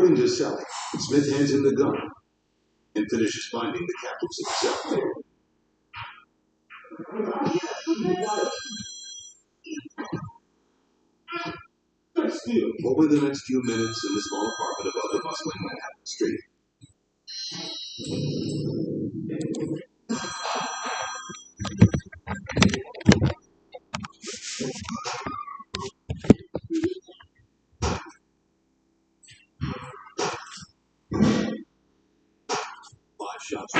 According to Sally, Smith hands him the gun and finishes finding the captives himself. Over the next few minutes in the small apartment above the bustling Manhattan street. Five shots.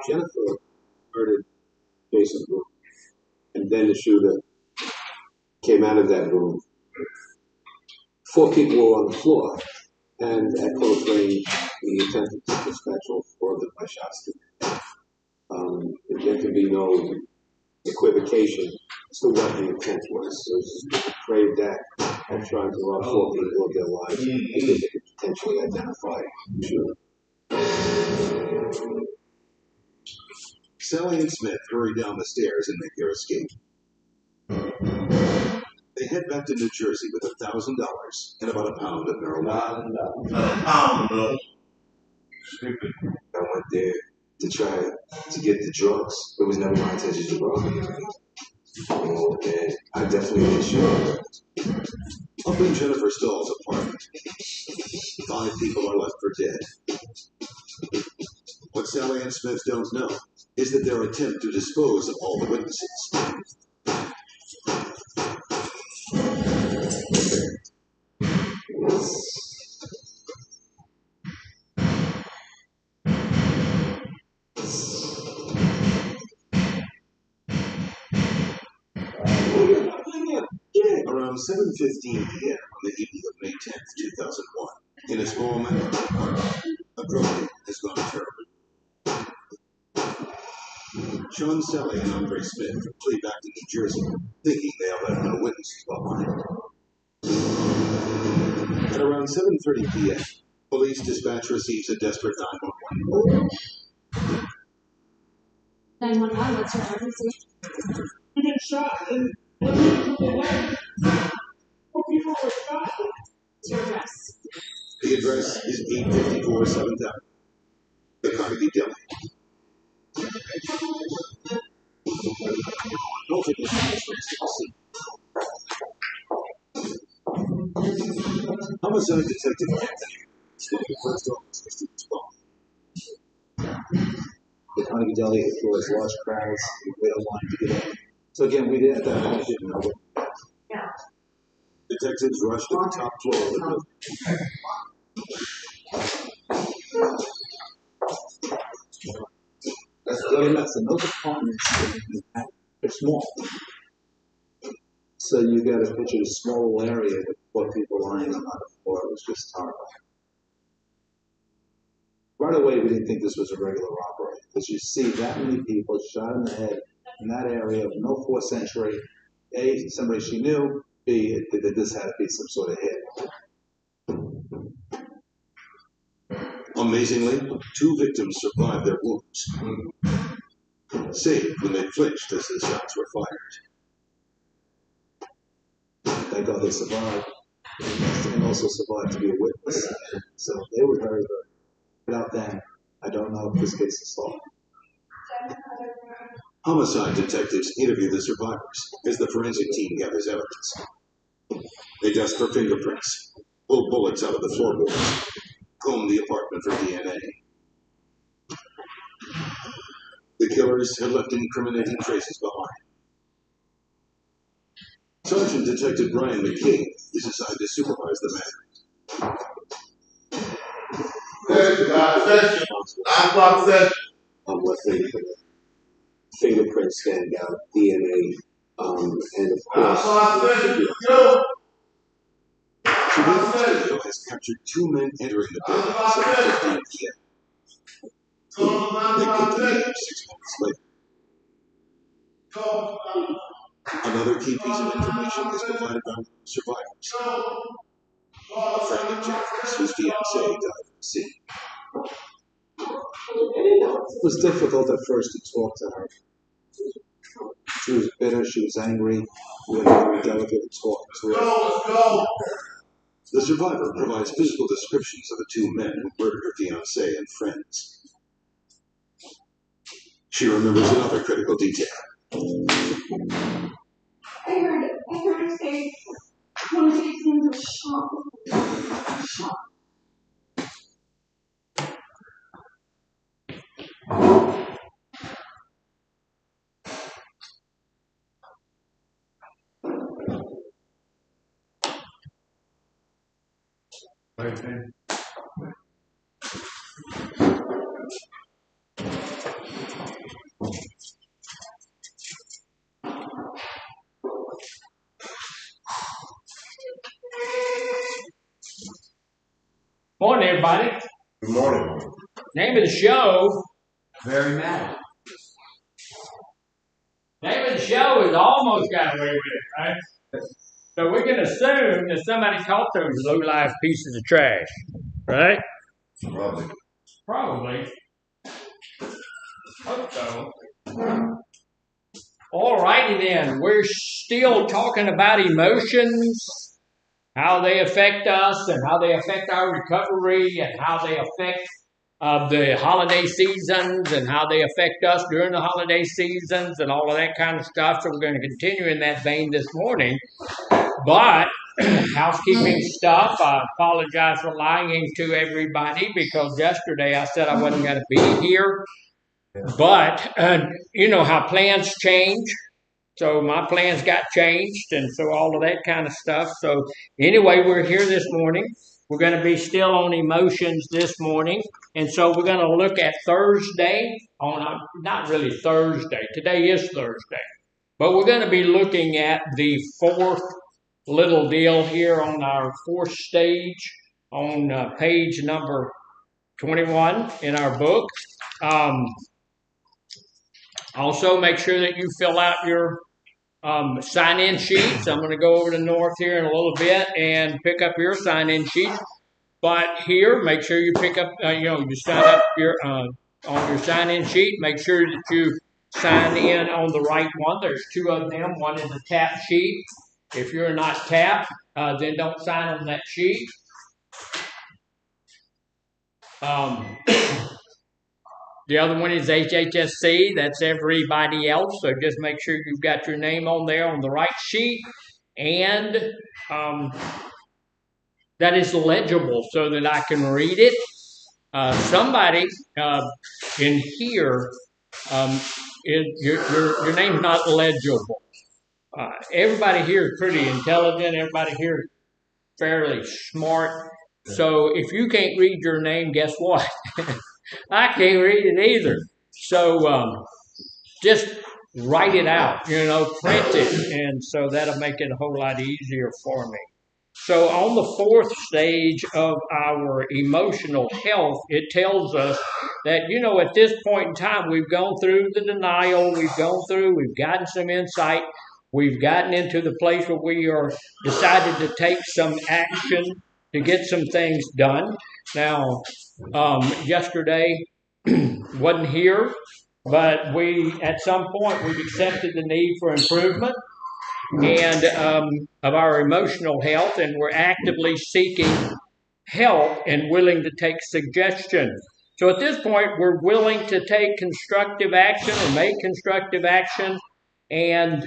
Jennifer murdered Jason Blue, and then the shooter came out of that room. 4 people were on the floor, and at close range, he attempted to dispatch all 4 of them by shots to the head. There can be no equivocation as to what the intent was. It was just a depraved act of trying to rob 4 people of their lives. I think they could potentially identify the shooter. Sally and Smith hurry down the stairs and make their escape. They head back to New Jersey with $1,000 and about a pound of marijuana. I went there to try to get the drugs. It was never my intention to rob them. And I definitely didn't shoot. Up in Jennifer Stahl's apartment, 5 people are left for dead. What Sally and Smith don't know is that their attempt to dispose of all the witnesses around 7:15 p.m. on the evening of May 10th, 2001, in a small Manor apartment, a drug has gone terribly. Sean, Sally, and Andre Smith flee back to New Jersey, thinking they have left no witnesses behind. At around 7:30 p.m., police dispatch receives a desperate 911 call. 911, what's your emergency? You get shot and people away. 4 people were shot. What's your address? The address is 854 7th Avenue, the Carnegie Deli. Multiple suspects to the scene. Homicide Detective Anthony spoke to first officer Stephen's phone. The Carnegie Deli was large crowds. We don't want to get in. So again, we didn't, at that point, didn't know. Yeah. Detectives rushed to the top floor of the building. And those apartments, they're small. So you got to picture a small area with 4 people lying on the floor. It was just horrible. Right away, we didn't think this was a regular robbery because you see that many people shot in the head in that area of no force entry. A, somebody she knew. B, that this had to be some sort of hit. Amazingly, 2 victims survived their wounds, save when they flinched as the shots were fired. Thank God they survived. And also survived to be a witness. So they were very good. Without them, I don't know if this case is solved. Homicide detectives interview the survivors as the forensic team gathers evidence. They test for fingerprints, pull bullets out of the floorboards, comb the apartment for DNA. The killers have left incriminating traces behind. Sergeant Detective Brian McCabe is assigned to supervise the matter. On what fingerprints stand out, DNA, and of course, Today, video has captured 2 men entering the building at 7:15 p.m. They continue 6 months later. Another key piece of information is provided by survivors. A friend of Jennifer's, whose fiancé died at the scene. it was difficult at first to talk to her. She was bitter, she was angry. We had to be delicate and talk to her. Let's go. The survivor provides physical descriptions of the two men who murdered her fiancé and friends. She remembers another critical detail. I heard her say, one of these things was shot. Morning, everybody. Good morning. Name of the show. Very mad. Name of the show is Almost Got Away with It, right? So we can assume that somebody caught those low-life pieces of trash, right? Probably. Probably. Hope so. All righty then. We're still talking about emotions, how they affect us and how they affect our recovery and how they affect the holiday seasons and how they affect us during the holiday seasons and all of that kind of stuff. So we're going to continue in that vein this morning. But housekeeping stuff, I apologize for lying to everybody because yesterday I said I wasn't going to be here. But you know how plans change. So my plans got changed, and so all of that kind of stuff. So anyway, we're here this morning. We're going to be still on emotions this morning. And so we're going to look at Thursday, not really Thursday. Today is Thursday. But we're going to be looking at the fourth little deal here on our fourth stage on page number 21 in our book. Also, make sure that you fill out your sign-in sheets. I'm going to go over to North here in a little bit and pick up your sign-in sheets. But here, make sure you pick up, you sign up your on your sign-in sheet. Make sure that you sign in on the right one. There's two of them. One is a tap sheet. If you're not tapped, then don't sign on that sheet. The other one is HHSC. That's everybody else. So just make sure you've got your name on there on the right sheet. And that is legible so that I can read it. Somebody in here, your name's not legible. Everybody here is pretty intelligent. Everybody here is fairly smart. So if you can't read your name, guess what? I can't read it either. So just write it out, print it. And so that'll make it a whole lot easier for me. So on the fourth stage of our emotional health, it tells us that, at this point in time, we've gone through the denial, we've gotten some insight, we've gotten into the place where we are decided to take some action to get some things done. Now, yesterday wasn't here, but at some point, we've accepted the need for improvement and of our emotional health, and we're actively seeking help and willing to take suggestions. So at this point, we're willing to take constructive action or make constructive action and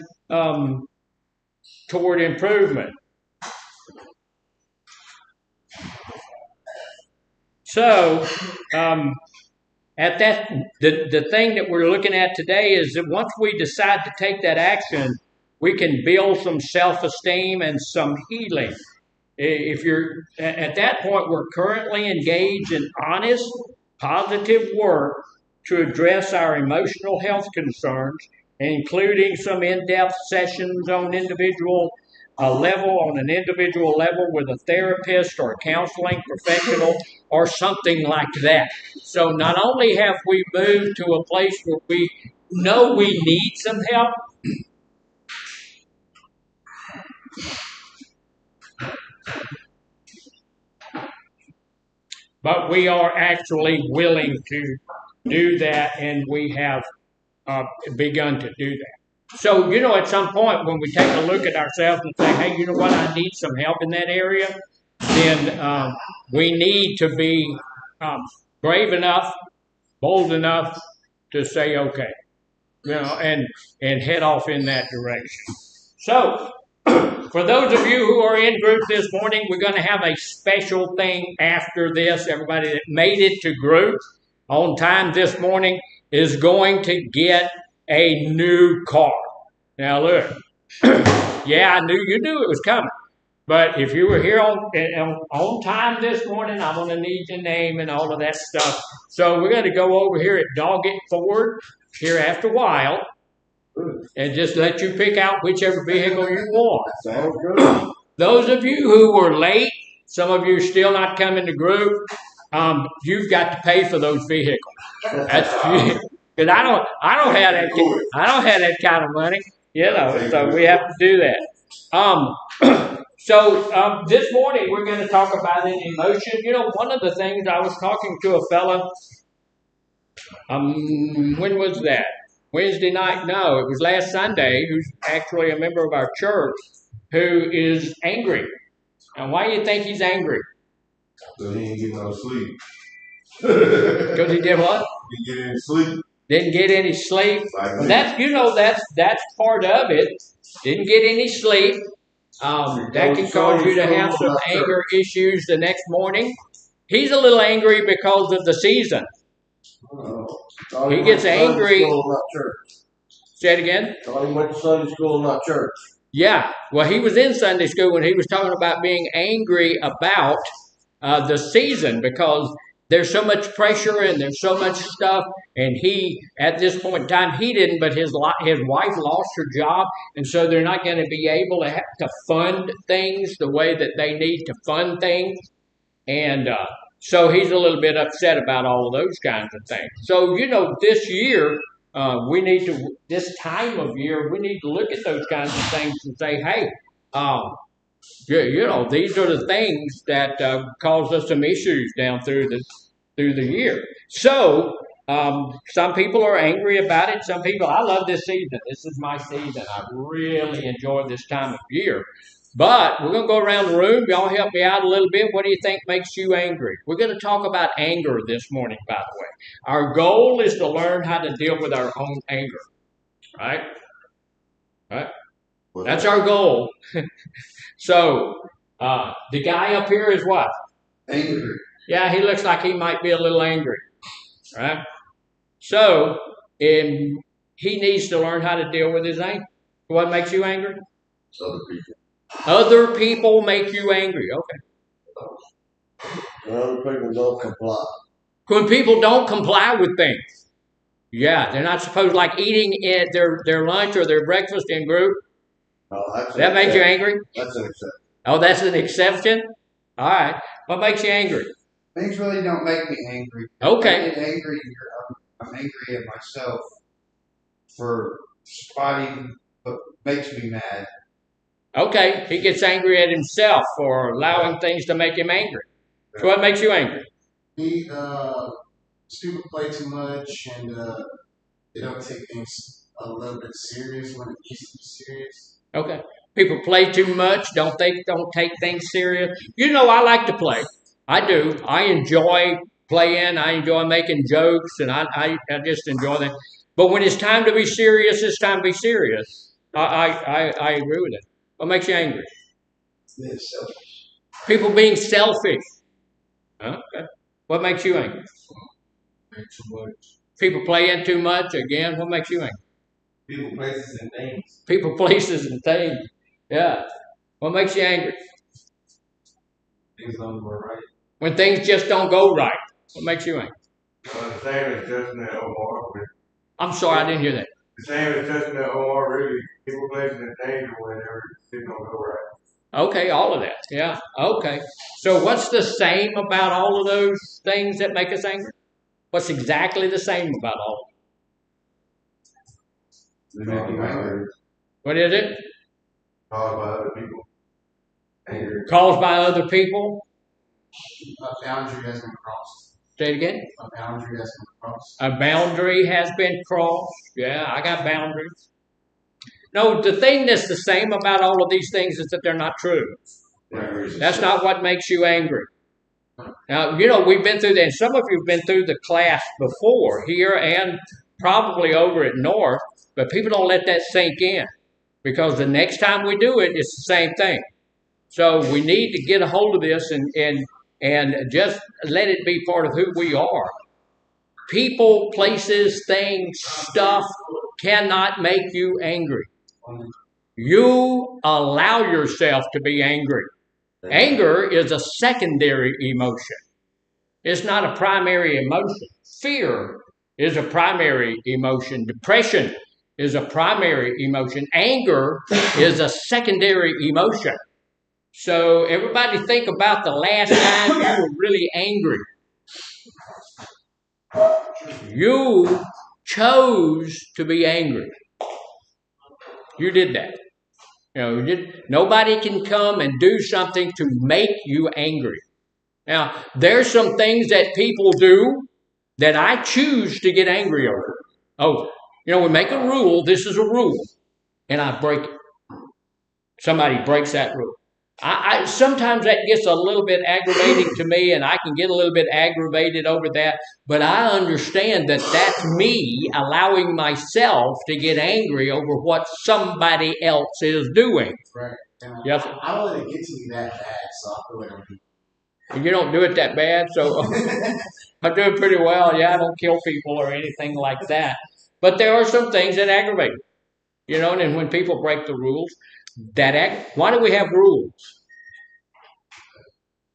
toward improvement. So the thing that we're looking at today is that once we decide to take that action, we can build some self-esteem and some healing. If you're at that point, we're currently engaged in honest, positive work to address our emotional health concerns, including some in-depth sessions on an individual level with a therapist or a counseling professional or something like that. So not only have we moved to a place where we know we need some help, but we are actually willing to do that, and we have begun to do that. So, at some point when we take a look at ourselves and say, hey, you know what, I need some help in that area, then we need to be brave enough, bold enough to say, okay, and head off in that direction. So, for those of you who are in group this morning, we're going to have a special thing after this. Everybody that made it to group on time this morning is going to get a new car. Now look, yeah, you knew it was coming. But if you were here on time this morning, I'm going to need your name and all of that stuff. So we're going to go over here at Doggett Ford here after a while and just let you pick out whichever vehicle you want. Sounds good. Those of you who were late, some of you still not coming to group, you've got to pay for those vehicles. That's because I don't have that kind of money, so we have to do that. So this morning we're going to talk about an emotion. One of the things I was talking to a fella, when was that? Wednesday night? No, it was last Sunday, who's actually a member of our church, who is angry. And why do you think he's angry? So he didn't get no sleep. Because he did what? Didn't get any sleep. Didn't get any sleep. Like Well, that's part of it. Didn't get any sleep. That can cause you to have some anger issues the next morning. He's a little angry because of the season. He gets angry. Say it again. He went to Sunday school, not church. Yeah, well, he was in Sunday school when he was talking about being angry about the season because there's so much pressure and there's so much stuff. And he, at this point in time, he didn't, but his wife lost her job. And so they're not going to be able to fund things the way that they need to fund things. And so he's a little bit upset about all of those kinds of things. So, this year, this time of year, we need to look at those kinds of things and say, hey, these are the things that cause us some issues down through the year. So some people are angry about it. Some people, I love this season. This is my season. I really enjoy this time of year. But we're going to go around the room. Y'all help me out a little bit. What do you think makes you angry? We're going to talk about anger this morning, by the way. Our goal is to learn how to deal with our own anger. Right? That's our goal. So, the guy up here is what? Angry. Yeah, he looks like he might be a little angry. Right? So, he needs to learn how to deal with his anger. What makes you angry? Other people. Other people make you angry. Okay. Other people don't comply. When people don't comply with things. Yeah, they're not supposed like eating their lunch or their breakfast in group. That makes you angry? That's an exception. Oh, that's an exception? All right. What makes you angry? Things really don't make me angry. Okay. I get angry. I'm angry at myself for spotting what makes me mad. Okay. He gets angry at himself for allowing things to make him angry. So what makes you angry? He stupid play too much and they don't take things a little bit serious when it needs to be serious. Okay. People play too much, don't take things serious. I like to play. I do. I enjoy playing. I enjoy making jokes, and I just enjoy that. But when it's time to be serious, it's time to be serious. I agree with it. What makes you angry? Being selfish. People being selfish. Okay. What makes you angry? Too much. People playing too much. Again, what makes you angry? People, places, and things. People, places, and things. Yeah. What makes you angry? Things don't go right. When things just don't go right. What makes you angry? The same as Justin and Omar. I'm sorry, I didn't hear that. The same as Justin and Omar, really. People, places, and things whenever things don't go right. Okay, all of that. Yeah. Okay. So what's the same about all of those things that make us angry? What's exactly the same about all of them? They make you angry. What is it? Caused by other people. Angry. Caused by other people? A boundary has been crossed. Say it again. A boundary has been crossed. A boundary has been crossed. Yeah, I got boundaries. No, the thing that's the same about all of these things is that they're not true. That's not what makes you angry. Now, we've been through that, and some of you have been through the class before here and probably over at North, but people don't let that sink in because the next time we do it, it's the same thing. So we need to get a hold of this and just let it be part of who we are. People, places, things, stuff cannot make you angry. You allow yourself to be angry. Anger is a secondary emotion. It's not a primary emotion. Fear is a primary emotion. Depression is a primary emotion. Anger is a secondary emotion. So everybody think about the last time you were really angry. You chose to be angry. You did that. Nobody can come and do something to make you angry. Now, there's some things that people do that I choose to get angry over. Oh, we make a rule. This is a rule. And I break it. Somebody breaks that rule. I sometimes that gets a little bit aggravating to me, and I can get a little bit aggravated over that. But I understand that that's me allowing myself to get angry over what somebody else is doing. Right. And Yes. I don't let it get to me that bad, so I feel like I'm And you don't do it that bad, so I do it pretty well. Yeah, I don't kill people or anything like that. But there are some things that aggravate me. And then when people break the rules, why do we have rules?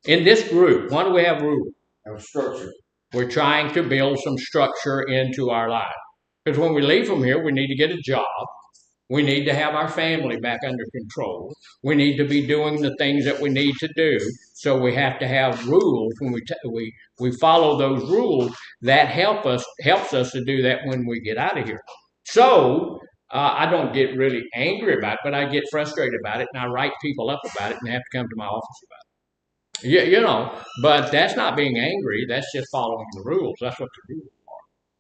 In this group, why do we have rules? Have structure. We're trying to build some structure into our life. Because when we leave from here, we need to get a job. We need to have our family back under control. We need to be doing the things that we need to do. So we have to have rules. When we follow those rules, that helps us to do that when we get out of here. So I don't get really angry about it, but I get frustrated about it, and I write people up about it, and they have to come to my office about it. Yeah, but that's not being angry. That's just following the rules. That's what the rules are.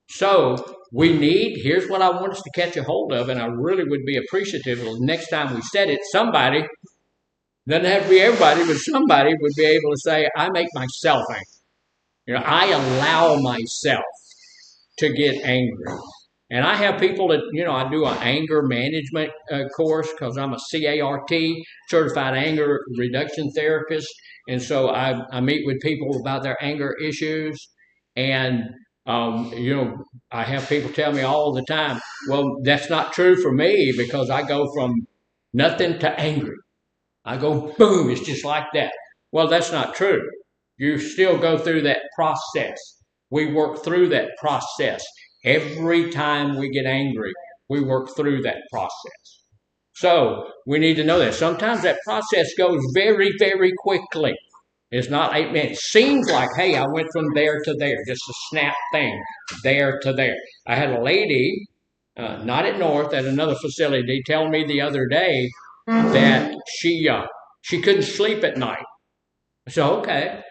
So here's what I want us to catch a hold of, and I really would be appreciative of the next time we said it, somebody, doesn't have to be everybody, but somebody would be able to say, I make myself angry. I allow myself to get angry. And I have people that, I do an anger management course because I'm a CART, certified anger reduction therapist. And so I meet with people about their anger issues. And, I have people tell me all the time, well, that's not true for me because I go from nothing to angry. I go, boom, it's just like that. Well, that's not true. You still go through that process. We work through that process. Every time we get angry, we work through that process. So we need to know that. Sometimes that process goes very, very quickly. It's not 8 minutes. It seems like, hey, I went from there to there, just a snap thing, there to there. I had a lady, not at North, at another facility, tell me the other day that she couldn't sleep at night. I said, okay,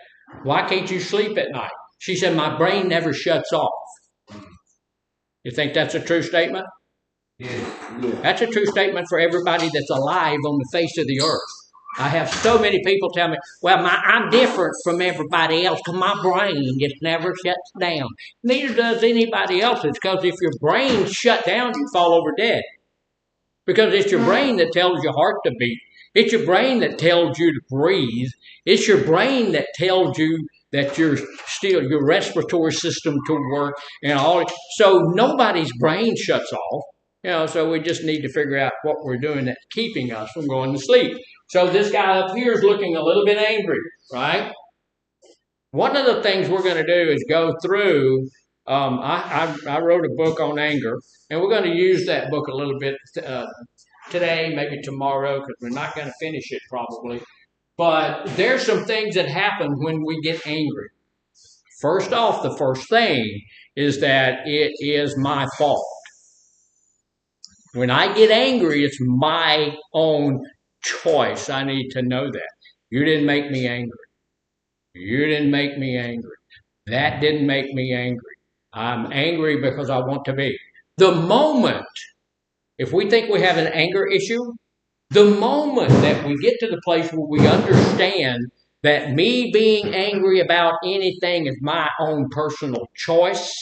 why can't you sleep at night? She said, my brain never shuts off. You think that's a true statement? Yeah. That's a true statement for everybody that's alive on the face of the earth. I have so many people tell me, well, I'm different from everybody else because my brain just never shuts down. Neither does anybody else's, because if your brain shut down, you fall over dead. Because it's your brain that tells your heart to beat. It's your brain that tells you to breathe. It's your brain that tells you that your respiratory system to work and all. So nobody's brain shuts off. So we just need to figure out what we're doing that's keeping us from going to sleep. So this guy up here is looking a little bit angry, right? One of the things we're going to do is go through. I wrote a book on anger, and we're going to use that book a little bit today, maybe tomorrow, because we're not going to finish it probably. But there's some things that happen when we get angry. First off, the first thing is that it is my fault. When I get angry, it's my own choice. I need to know that. You didn't make me angry. You didn't make me angry. That didn't make me angry. I'm angry because I want to be. The moment If we think we have an anger issue, the moment that we get to the place where we understand that me being angry about anything is my own personal choice,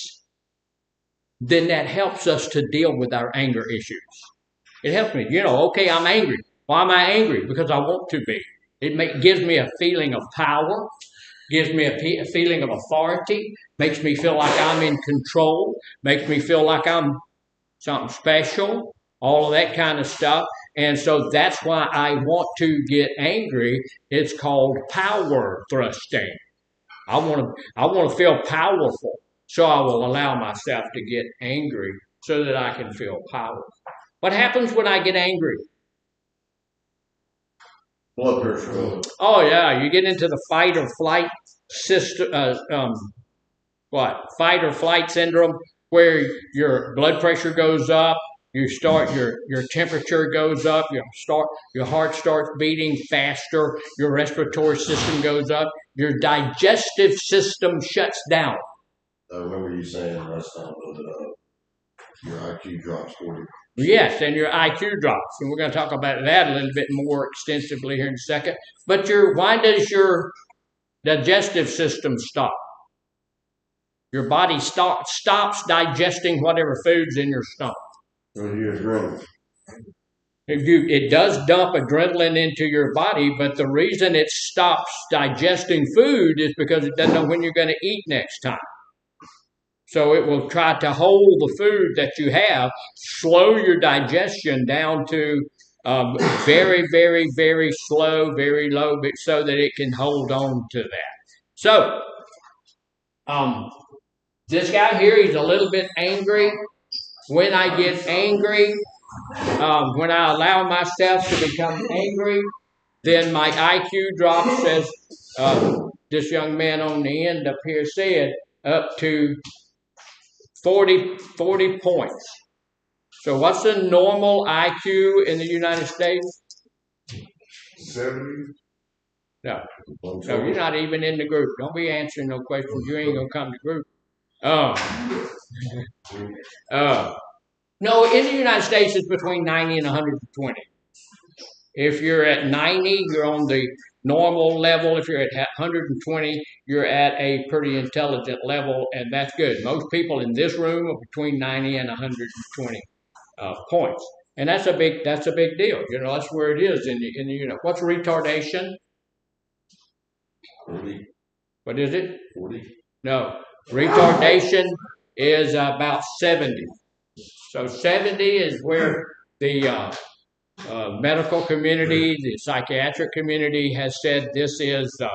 then that helps us to deal with our anger issues. It helps me, okay, I'm angry. Why am I angry? Because I want to be. It gives me a feeling of power, gives me a feeling of authority, makes me feel like I'm in control, makes me feel like I'm something special, all of that kind of stuff. And so that's why I want to get angry. It's called power thrusting. I want to feel powerful. So I will allow myself to get angry so that I can feel powerful. What happens when I get angry? Blood pressure. Oh yeah, you get into the fight or flight system. Fight or flight syndrome, where your blood pressure goes up. You start your temperature goes up. Your heart starts beating faster. Your respiratory system goes up. Your digestive system shuts down. I remember you saying last time that your IQ drops 40. Yes, and your IQ drops, and we're going to talk about that a little bit more extensively here in a second. But why does your digestive system stop? Your body stops digesting whatever food's in your stomach. It does dump adrenaline into your body, but the reason it stops digesting food is because it doesn't know when you're going to eat next time. So it will try to hold the food that you have, slow your digestion down to very, very, very slow, very low, so that it can hold on to that. So, this guy here, he's a little bit angry. When I get angry, when I allow myself to become angry, then my IQ drops, as this young man on the end up here said, up to 40 points. So what's the normal IQ in the United States? 70. No, you're not even in the group. Don't be answering no questions. You ain't gonna come to group. No, in the United States, it's between 90 and 120. If you're at 90, you're on the normal level. If you're at 120, you're at a pretty intelligent level, and that's good. Most people in this room are between 90 and 120 points, and that's a big deal. That's where it is in the. What's retardation? 40. What is it? 40. No, retardation is about 70. So 70 is where the medical community, the psychiatric community has said this is the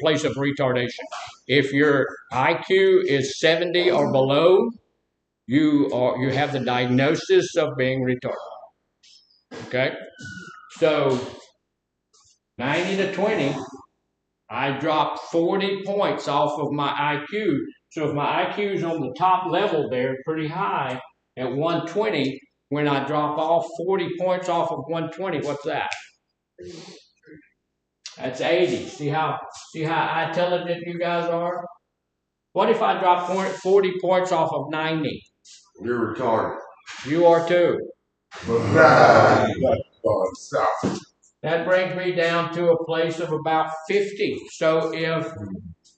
place of retardation. If your IQ is 70 or below, you have the diagnosis of being retarded. Okay, so 90 to 20, I dropped 40 points off of my IQ. So if my IQ is on the top level there, pretty high, at 120, when I drop off 40 points off of 120, what's that? That's 80. See how intelligent you guys are? What if I drop 40 points off of 90? You're retarded. You are too. Stop. That brings me down to a place of about 50. So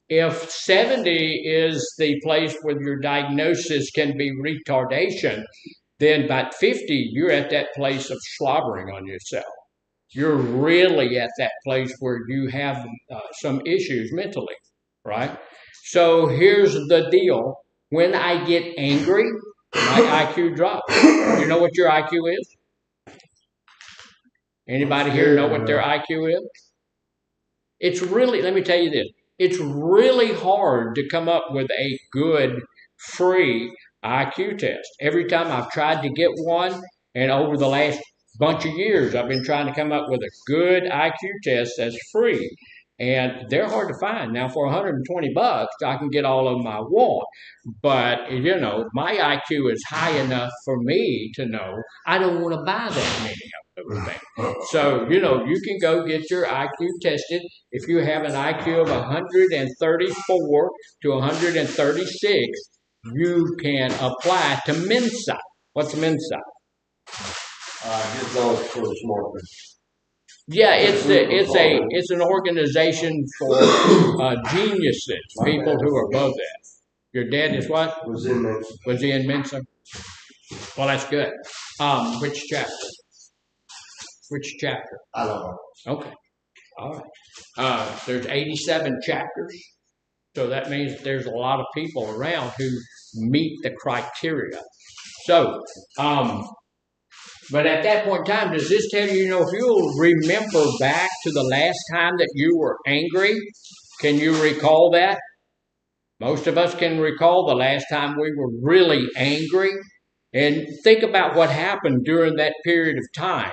if 70 is the place where your diagnosis can be retardation, then by 50, you're at that place of slobbering on yourself. You're really at that place where you have some issues mentally, right? So here's the deal. When I get angry, my IQ drops. You know what your IQ is? Anybody here know what their IQ is? It's really, let me tell you this, it's really hard to come up with a good, free IQ test. Every time I've tried to get one, and over the last bunch of years, I've been trying to come up with a good IQ test that's free. And they're hard to find. Now, for $120, I can get all of them I want. But, my IQ is high enough for me to know I don't want to buy that many of them. So, you can go get your IQ tested. If you have an IQ of 134 to 136, you can apply to Mensa. What's Mensa? His goal for the smart man. Yeah, it's an organization for geniuses, people who are above that. Your dad is what? Was in Mensa. Was he in Mensa? Well, that's good. Which chapter? Which chapter? I don't know. Okay. All right. There's 87 chapters, so that means there's a lot of people around who meet the criteria. So, but at that point in time, does this tell you, if you'll remember back to the last time that you were angry, can you recall that? Most of us can recall the last time we were really angry. And think about what happened during that period of time.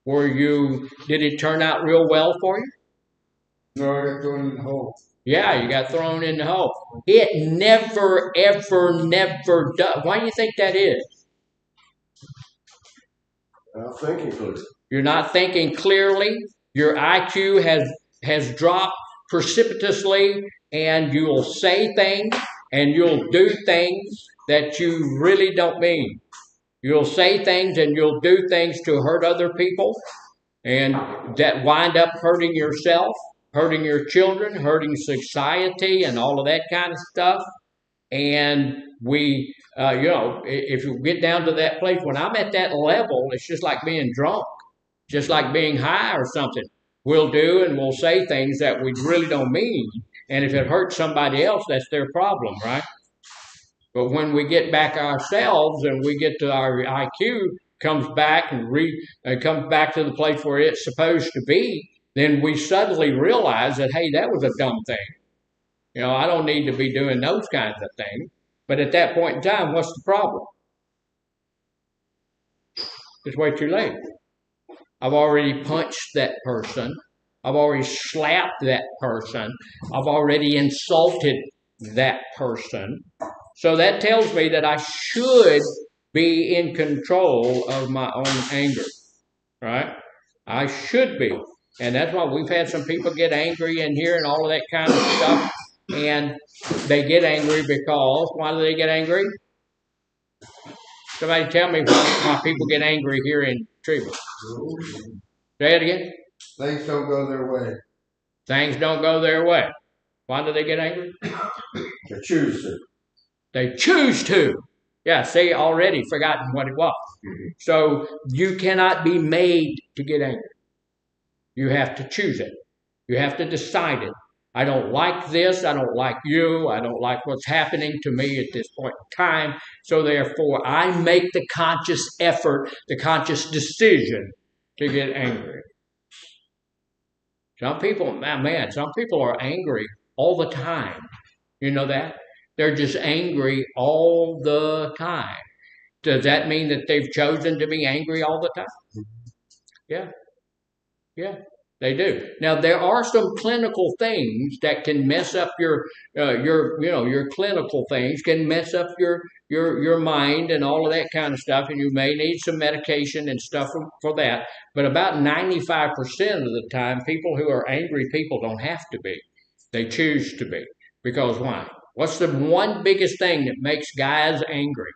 Did it turn out real well for you? No, I got thrown in the hole. Yeah, you got thrown in the hole. It never, ever, never does. Why do you think that is? I'm thinking clearly. You're not thinking clearly. Your IQ has dropped precipitously, and you'll say things and you'll do things that you really don't mean. You'll say things and you'll do things to hurt other people, and that wind up hurting yourself, hurting your children, hurting society, and all of that kind of stuff. And we, if you get down to that place, when I'm at that level, it's just like being drunk, just like being high or something. We'll do and we'll say things that we really don't mean. And if it hurts somebody else, that's their problem, right? But when we get back ourselves and we get to our IQ comes back and comes back to the place where it's supposed to be, then we suddenly realize that, hey, that was a dumb thing. I don't need to be doing those kinds of things. But at that point in time, what's the problem? It's way too late. I've already punched that person. I've already slapped that person. I've already insulted that person. So that tells me that I should be in control of my own anger, right? I should be. And that's why we've had some people get angry in here and all of that kind of stuff. And they get angry because, why do they get angry? Somebody tell me why people get angry here in Treva. Say it again. Things don't go their way. Things don't go their way. Why do they get angry? They choose to. They choose to. Yeah, see, already forgotten what it was. So you cannot be made to get angry. You have to choose it. You have to decide it. I don't like this. I don't like you. I don't like what's happening to me at this point in time. So therefore, I make the conscious effort, the conscious decision to get angry. Some people, some people are angry all the time. You know that? They're just angry all the time. Does that mean that they've chosen to be angry all the time? Yeah. Yeah, they do. Now, there are some clinical things that can mess up your clinical things can mess up your mind and all of that kind of stuff, and you may need some medication and stuff for that. But about 95% of the time, people who are angry people don't have to be. They choose to be. Because why? What's the one biggest thing that makes guys angry?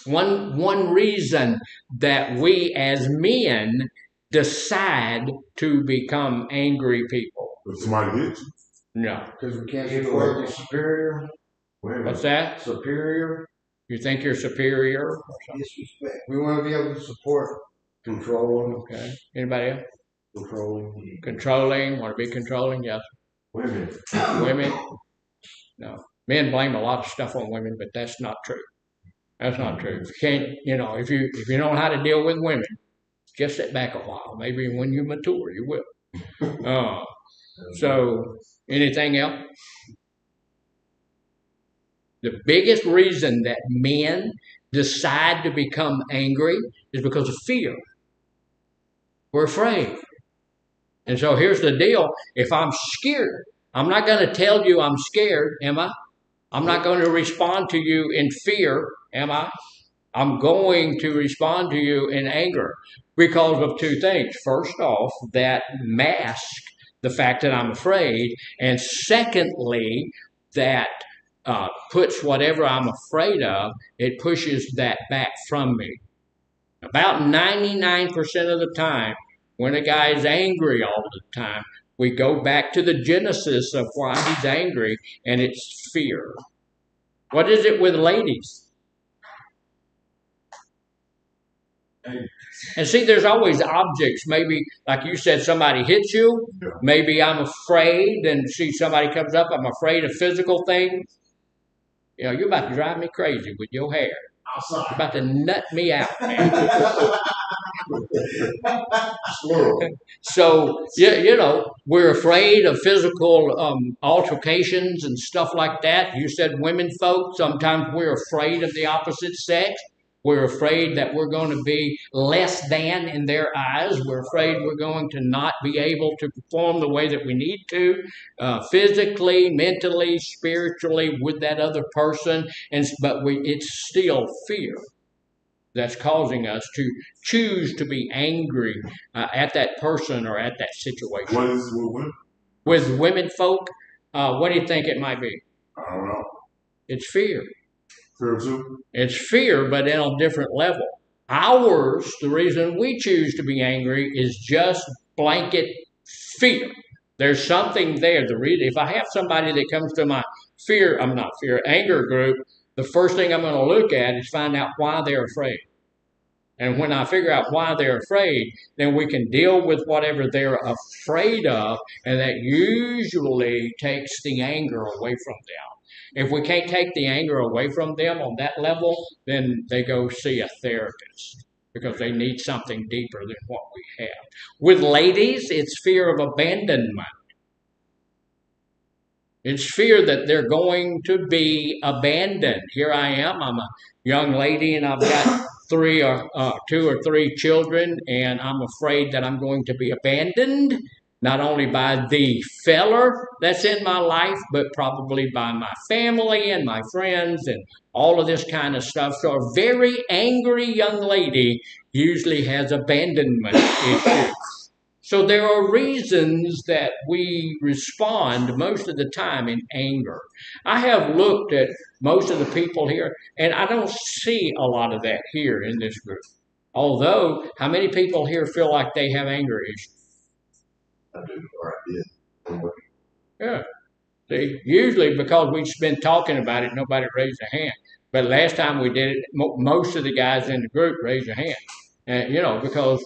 One reason that we as men decide to become angry people. If somebody hits you. No. Because we can't support the superior. What's that? Superior. You think you're superior? Disrespect. We want to be able to support. Control. Okay. Anybody else? Controlling. Controlling. Want to be controlling? Yes. Women. Women? No. Men blame a lot of stuff on women, but that's not true. That's not true. If you can't, if you know how to deal with women, just sit back a while. Maybe when you mature, you will. So, anything else? The biggest reason that men decide to become angry is because of fear. We're afraid. And so here's the deal. If I'm scared, I'm not going to tell you I'm scared, am I? I'm not going to respond to you in fear, am I? I'm going to respond to you in anger because of two things. First off, that mask the fact that I'm afraid. And secondly, that puts whatever I'm afraid of, it pushes that back from me. About 99% of the time, when a guy is angry all the time, we go back to the genesis of why he's angry, and it's fear. What is it with ladies? And see, there's always objects. Maybe, like you said, somebody hits you. Maybe I'm afraid, and see somebody comes up, I'm afraid of physical things. You know, you're about to drive me crazy with your hair. You're about to nut me out, man. So, you know, we're afraid of physical altercations and stuff like that. You said women folk, sometimes we're afraid of the opposite sex. We're afraid that we're going to be less than in their eyes. We're afraid we're going to not be able to perform the way that we need to, physically, mentally, spiritually with that other person. But it's still fear that's causing us to choose to be angry at that person or at that situation. What is it with women? With women folk, what do you think it might be? I don't know. It's fear. Fear too? It's fear, but in a different level. Ours, the reason we choose to be angry is just blanket fear. There's something there. The reason, if I have somebody that comes to my anger group, the first thing I'm going to look at is find out why they're afraid. And when I figure out why they're afraid, then we can deal with whatever they're afraid of, and that usually takes the anger away from them. If we can't take the anger away from them on that level, then they go see a therapist because they need something deeper than what we have. With ladies, it's fear of abandonment. It's fear that they're going to be abandoned. Here I am. I'm a young lady, and I've got two or three children, and I'm afraid that I'm going to be abandoned, not only by the feller that's in my life, but probably by my family and my friends and all of this kind of stuff. So a very angry young lady usually has abandonment issues. So there are reasons that we respond most of the time in anger. I have looked at most of the people here, and I don't see a lot of that here in this group. Although, how many people here feel like they have anger issues? I do. All right, Yeah. See, usually because we've been talking about it, nobody raised a hand. But last time we did it, most of the guys in the group raised a hand. And, because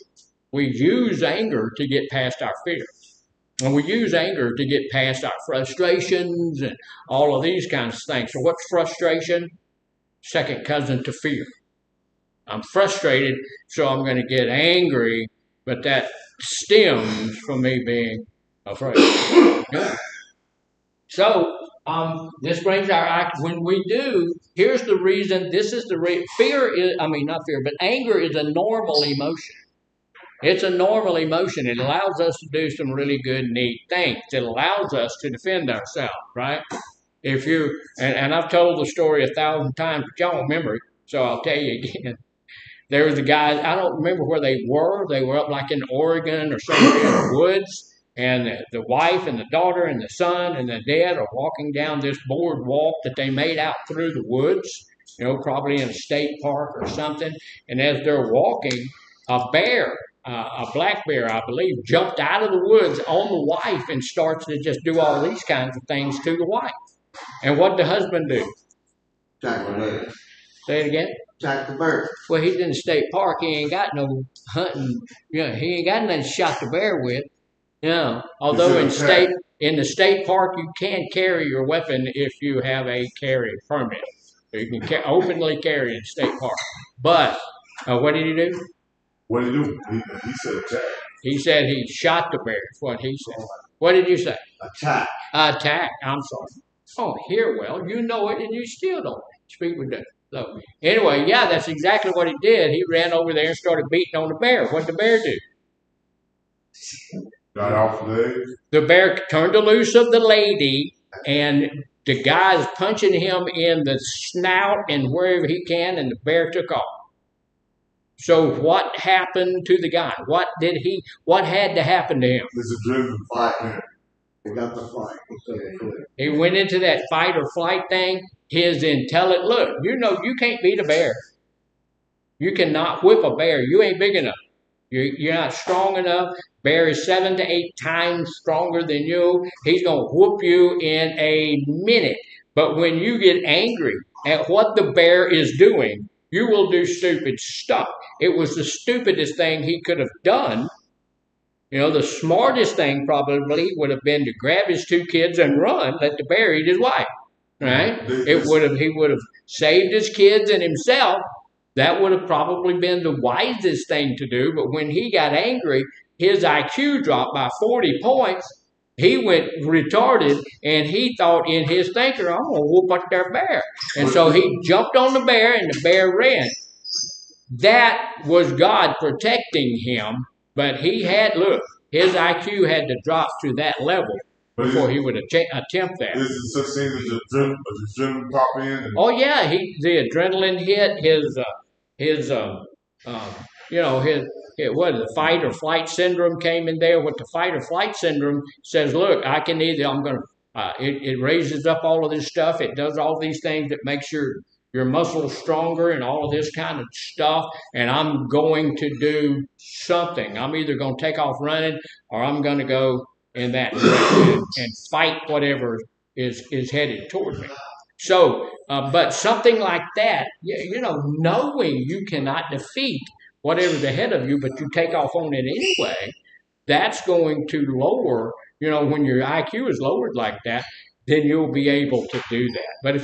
we use anger to get past our fear. And we use anger to get past our frustrations and all of these kinds of things. So what's frustration? Second cousin to fear. I'm frustrated, so I'm going to get angry, but that stems from me being afraid. Yeah. So this brings when we do, here's the reason, anger is a normal emotion. It's a normal emotion. It allows us to do some really good, neat things. It allows us to defend ourselves, right? And I've told the story 1,000 times, but y'all don't remember it, so I'll tell you again. There was a guy, I don't remember where they were. They were up like in Oregon or somewhere in the woods, and the wife and the daughter and the son and the dad are walking down this boardwalk that they made out through the woods, probably in a state park or something. And as they're walking, a bear, a black bear, I believe, jumped out of the woods on the wife and starts to just do all these kinds of things to the wife. And what did the husband do? Jack the bird. Say it again? Jack the bird. Well, he's in the state park. He ain't got no hunting. He ain't got nothing to shot the bear with. Although in the state park, you can carry your weapon if you have a carry permit. So you can openly carry in the state park. But what did he do? What did he do? He said attack. He said he shot the bear. Is what he said. What did you say? Attack. Attack. I'm sorry. Oh, here, well, you know it, and you still don't speak with that. So anyway, yeah, that's exactly what he did. He ran over there and started beating on the bear. What did the bear do? Got off legs. The bear turned the loose of the lady, and the guy's punching him in the snout and wherever he can, and the bear took off. So what happened to the guy? What had to happen to him? It's a driven fight. They got the fight. He went into that fight or flight thing. His intelligent look. You know you can't beat a bear. You cannot whip a bear. You ain't big enough. You're not strong enough. Bear is 7 to 8 times stronger than you. He's gonna whoop you in a minute. But when you get angry at what the bear is doing, you will do stupid stuff. It was the stupidest thing he could have done. You know, the smartest thing probably would have been to grab his 2 kids and run, let the bear eat his wife. Right? He would have saved his kids and himself. That would have probably been the wisest thing to do. But when he got angry, his IQ dropped by 40 points. He went retarded, and he thought in his thinker, I'm going to whoop up that bear. And so he jumped on the bear, and the bear ran. That was God protecting him, but he had, look, his IQ had to drop to that level before he would attempt that. Is it such thing as adrenaline pop in? Oh yeah, the adrenaline hit the fight or flight syndrome came in there. What the fight or flight syndrome says, look, I can either it raises up all of this stuff. It does all these things that makes your muscles stronger and all of this kind of stuff. And I'm going to do something. I'm either going to take off running or I'm going to go in that direction and fight whatever is headed toward me. So, but something like that, knowing you cannot defeat whatever's ahead of you, but you take off on it anyway, that's going to lower, when your IQ is lowered like that, then you'll be able to do that. But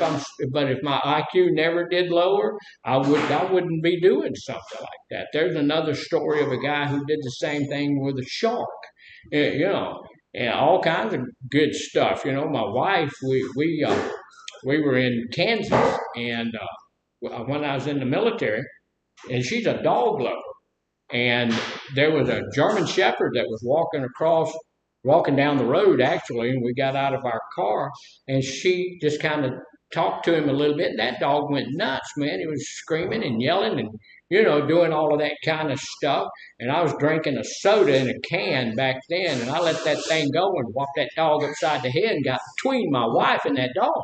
if my IQ never did lower, I wouldn't be doing something like that. There's another story of a guy who did the same thing with a shark, and all kinds of good stuff. My wife, we were in Kansas, and when I was in the military, and she's a dog lover, and there was a German Shepherd that was walking down the road actually, and we got out of our car, and she just kind of talked to him a little bit, and that dog went nuts, man. He was screaming and yelling and doing all of that kind of stuff. And I was drinking a soda in a can back then, and I let that thing go and whopped that dog upside the head and got between my wife and that dog.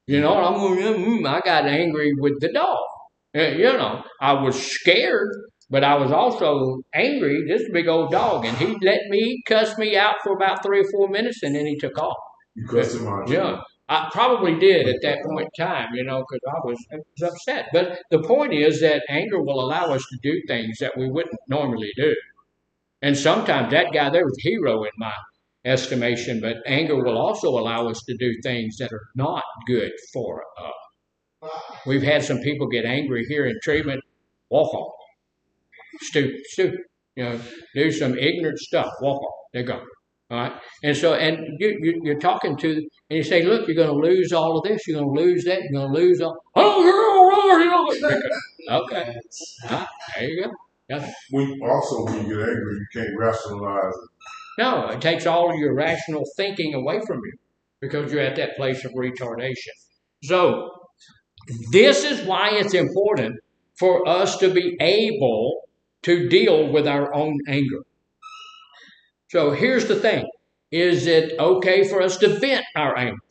And I'm going, I got angry with the dog. I was scared, but I was also angry. This big old dog, and he cuss me out for about 3 or 4 minutes, and then he took off. You cussed him out? Yeah, I probably did at that point in time, because I was upset. But the point is that anger will allow us to do things that we wouldn't normally do. And sometimes that guy there was a hero in my estimation, but anger will also allow us to do things that are not good for us. We've had some people get angry here in treatment, walk off. Stupid. Do some ignorant stuff, walk off. They go. All right. And so, and you're talking to them, and you say, look, you're going to lose all of this, you're going to lose that, you're going to lose all. Okay. There you go. Yeah. When you get angry, you can't rationalize it. No, it takes all of your rational thinking away from you because you're at that place of retardation. So, this is why it's important for us to be able to deal with our own anger. So here's the thing. Is it okay for us to vent our anger?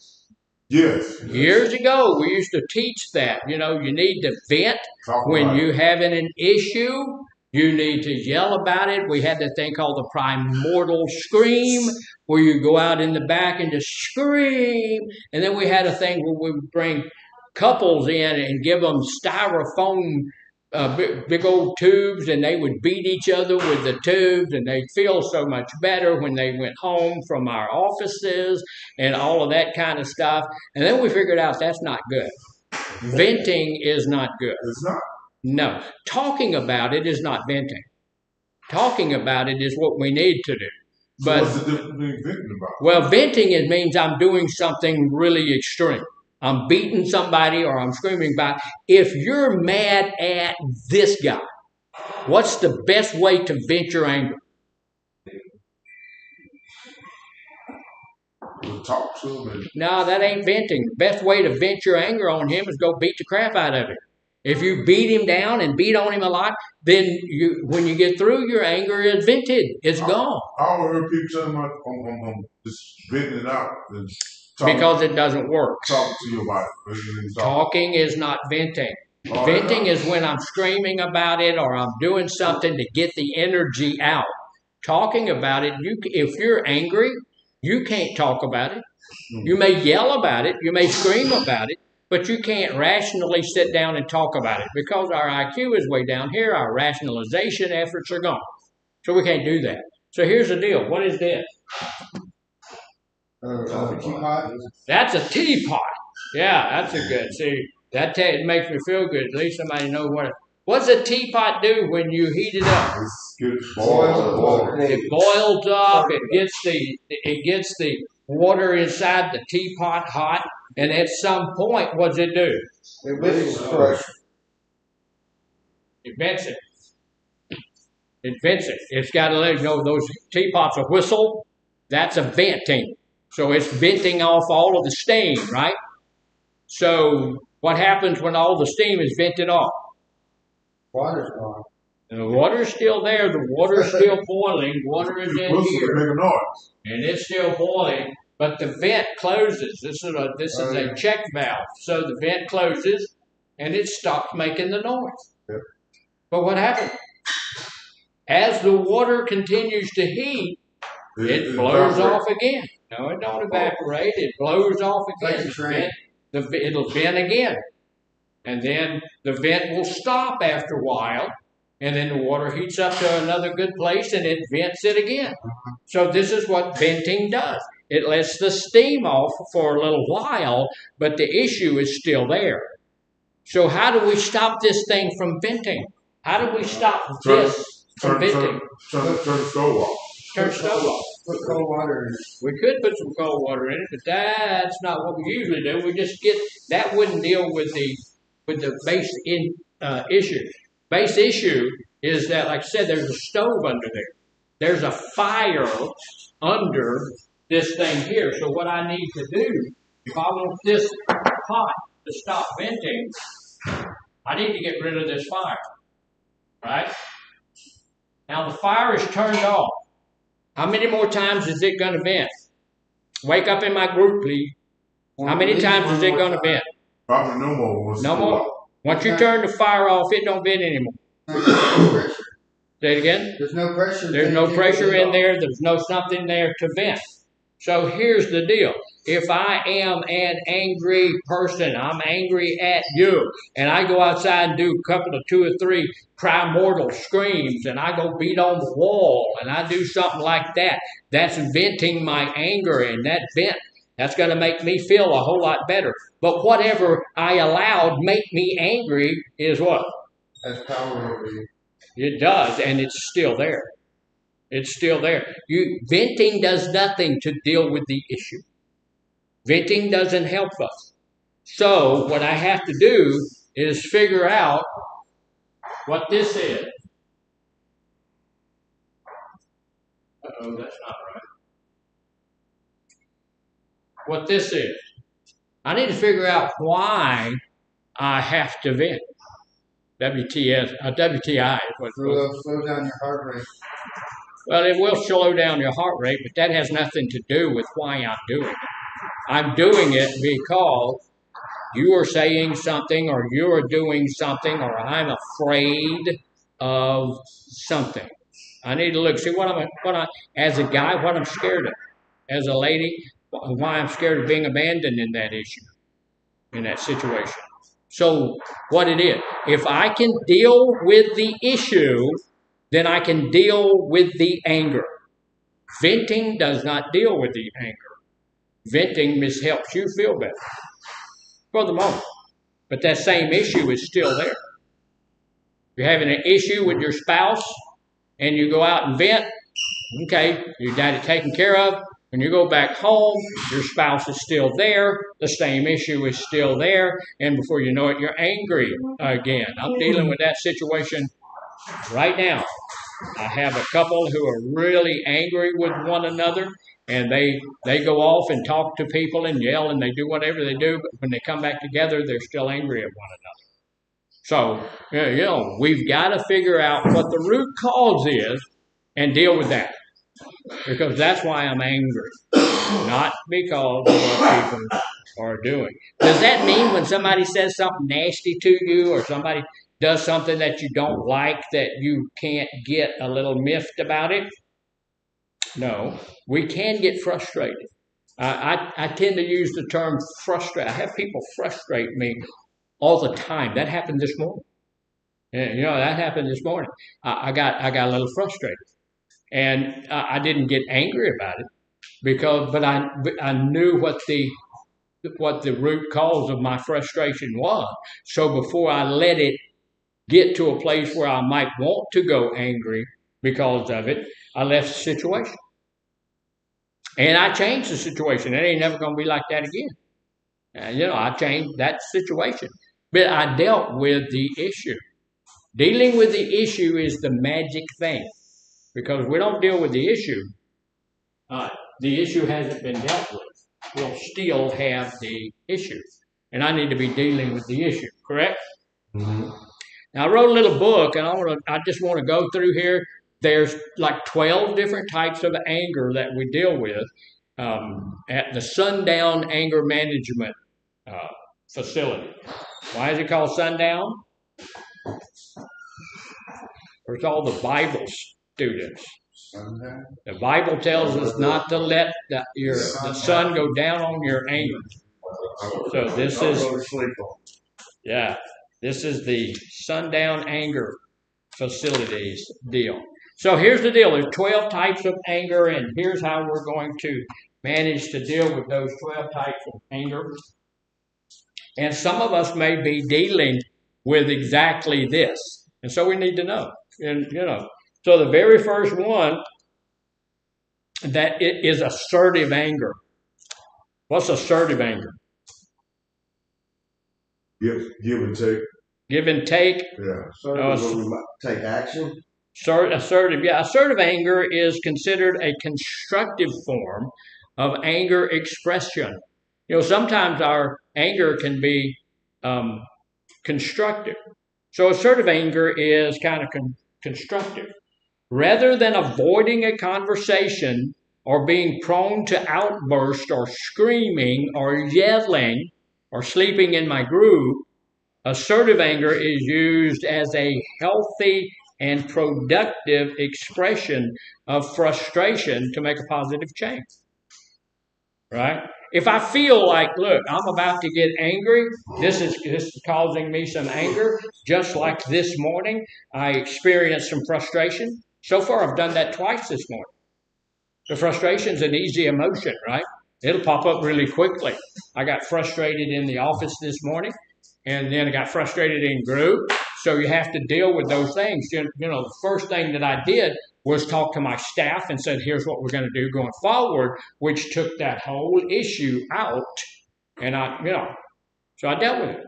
Yes. Years ago, we used to teach that. You need to vent when you're having an issue. You need to yell about it. We had that thing called the primordial scream, where you go out in the back and just scream. And then we had a thing where we would bring couples in and give them styrofoam big old tubes, and they would beat each other with the tubes, and they'd feel so much better when they went home from our offices and all of that kind of stuff. And then we figured out that's not good. Venting is not good. It's not. No. Talking about it is not venting. Talking about it is what we need to do. But, so what's the difference between venting about? Well, venting means I'm doing something really extreme. I'm beating somebody or I'm screaming about. If you're mad at this guy, what's the best way to vent your anger? Talk to him. No, that ain't venting. The best way to vent your anger on him is go beat the crap out of him. If you beat him down and beat on him a lot, then when you get through, your anger is vented. It's gone. I always heard people saying about just venting it out. Because it doesn't work. Talk to you about it. Talking is not venting. Venting is when I'm screaming about it or I'm doing something to get the energy out. Talking about it, if you're angry, you can't talk about it. You may yell about it, you may scream about it, but you can't rationally sit down and talk about it because our IQ is way down here, our rationalization efforts are gone. So we can't do that. So here's the deal. What is this? Teapot. That's a teapot. Yeah, that's a good. See, it makes me feel good. At least somebody knows what's a teapot do when you heat it up? It boils. It boils up. It gets the water inside the teapot hot, and at some point, what does it do? It releases pressure. It vents it. It vents it. It's got to let you know those teapots are whistle. That's a venting. So it's venting off all of the steam, right? So what happens when all the steam is vented off? Water's gone. And the water's still there. The water's still boiling. Water is in here. Make a noise. And it's still boiling, but the vent closes. This is a check valve. So the vent closes, and it stops making the noise. Yep. But what happens? As the water continues to heat, it blows off again. No, it don't evaporate. It blows off again. It'll vent again. And then the vent will stop after a while. And then the water heats up to another good place and it vents it again. So this is what venting does. It lets the steam off for a little while, but the issue is still there. So how do we stop this thing from venting? How do we stop this from venting? Turn the stove off. Turn the stove off. Put cold water in it. We could put some cold water in it, but that's not what we usually do. We just that wouldn't deal with the base issue. Base issue is that, like I said, there's a stove under there. There's a fire under this thing here. So what I need to do, if I want this pot to stop venting, I need to get rid of this fire. Right? Now the fire is turned off. How many more times is it going to vent? Wake up in my group, please. How many times is it going to vent? Probably no more. No more. Once you turn the fire off, it don't vent anymore. Say it again? There's no pressure. There's no pressure in there. There's no something there to vent. So here's the deal. If I am an angry person, I'm angry at you, and I go outside and do a couple of 2 or 3 primordial screams, and I go beat on the wall, and I do something like that, that's venting my anger, and that vent, that's going to make me feel a whole lot better. But whatever I allowed make me angry is what? Has power over you. It does, and it's still there. It's still there. Venting does nothing to deal with the issue. Venting doesn't help us. So what I have to do is figure out what this is. Uh-oh, that's not right. What this is. I need to figure out why I have to vent. WTI is what it's called. Slow down your heart rate. Well, it will slow down your heart rate, but that has nothing to do with why I'm doing it. I'm doing it because you are saying something, or you are doing something, or I'm afraid of something. I need to look, see as a guy, what I'm scared of. As a lady, why I'm scared of being abandoned in that issue, in that situation. So what it is, if I can deal with the issue, then I can deal with the anger. Venting does not deal with the anger. Venting helps you feel better for the moment. But that same issue is still there. You're having an issue with your spouse and you go out and vent, okay, you got it taken care of. When you go back home, your spouse is still there. The same issue is still there. And before you know it, you're angry again. I'm dealing with that situation right now. I have a couple who are really angry with one another, and they go off and talk to people and yell and they do whatever they do, but when they come back together, they're still angry at one another. So, we've got to figure out what the root cause is and deal with that. Because that's why I'm angry, not because of what people are doing. Does that mean when somebody says something nasty to you or somebody does something that you don't like that you can't get a little miffed about it? No, we can get frustrated. I tend to use the term frustrate. I have people frustrate me all the time. That happened this morning. That happened this morning. I got a little frustrated, and I didn't get angry about it but I knew what the root cause of my frustration was. So before I let it get to a place where I might want to go angry because of it, I left the situation. And I changed the situation. It ain't never going to be like that again. I changed that situation. But I dealt with the issue. Dealing with the issue is the magic thing. Because we don't deal with the issue hasn't been dealt with. We'll still have the issue. And I need to be dealing with the issue, correct? Mm-hmm. Now, I wrote a little book, and I just want to go through here. There's like 12 different types of anger that we deal with at the Sundown Anger Management Facility. Why is it called Sundown? It's all the Bible students. The Bible tells us not to let the sun go down on your anger. So this is the Sundown Anger Facilities deal. So here's the deal. There's 12 types of anger, and here's how we're going to manage to deal with those 12 types of anger. And some of us may be dealing with exactly this. And so we need to know. And, so the very first one, that it is assertive anger. What's assertive anger? Give and take. Give and take. Yeah. Take action. Assertive. Yeah. Assertive anger is considered a constructive form of anger expression. Sometimes our anger can be constructive. So assertive anger is kind of constructive. Rather than avoiding a conversation or being prone to outburst or screaming or yelling or sleeping in my groove, assertive anger is used as a healthy and productive expression of frustration to make a positive change. Right? If I feel like, look, I'm about to get angry, this is causing me some anger, just like this morning, I experienced some frustration. So far, I've done that twice this morning. The frustration's an easy emotion, right? It'll pop up really quickly. I got frustrated in the office this morning, and then I got frustrated in group. So you have to deal with those things. The first thing that I did was talk to my staff and said, here's what we're going to do going forward, which took that whole issue out. And so I dealt with it.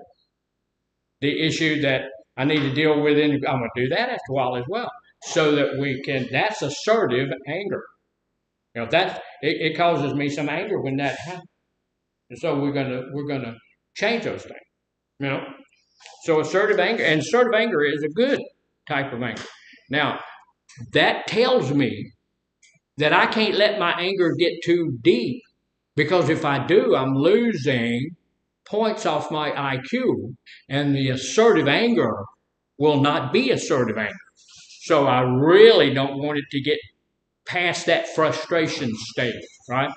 The issue that I need to deal with, and I'm going to do that after a while as well. So that that's assertive anger. It causes me some anger when that happens. And so we're gonna change those things. So assertive anger is a good type of anger. Now, that tells me that I can't let my anger get too deep, because if I do, I'm losing points off my IQ, and the assertive anger will not be assertive anger. So I really don't want it to get past that frustration stage, right?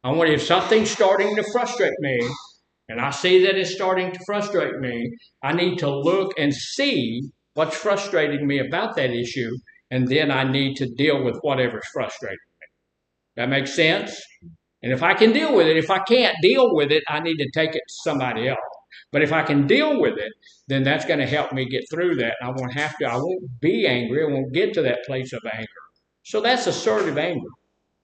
If something's starting to frustrate me, and I see that it's starting to frustrate me, I need to look and see what's frustrating me about that issue, and then I need to deal with whatever's frustrating me. That makes sense? And if I can deal with it, if I can't deal with it, I need to take it to somebody else. But if I can deal with it, then that's going to help me get through that. I won't be angry. I won't get to that place of anger. So that's assertive anger.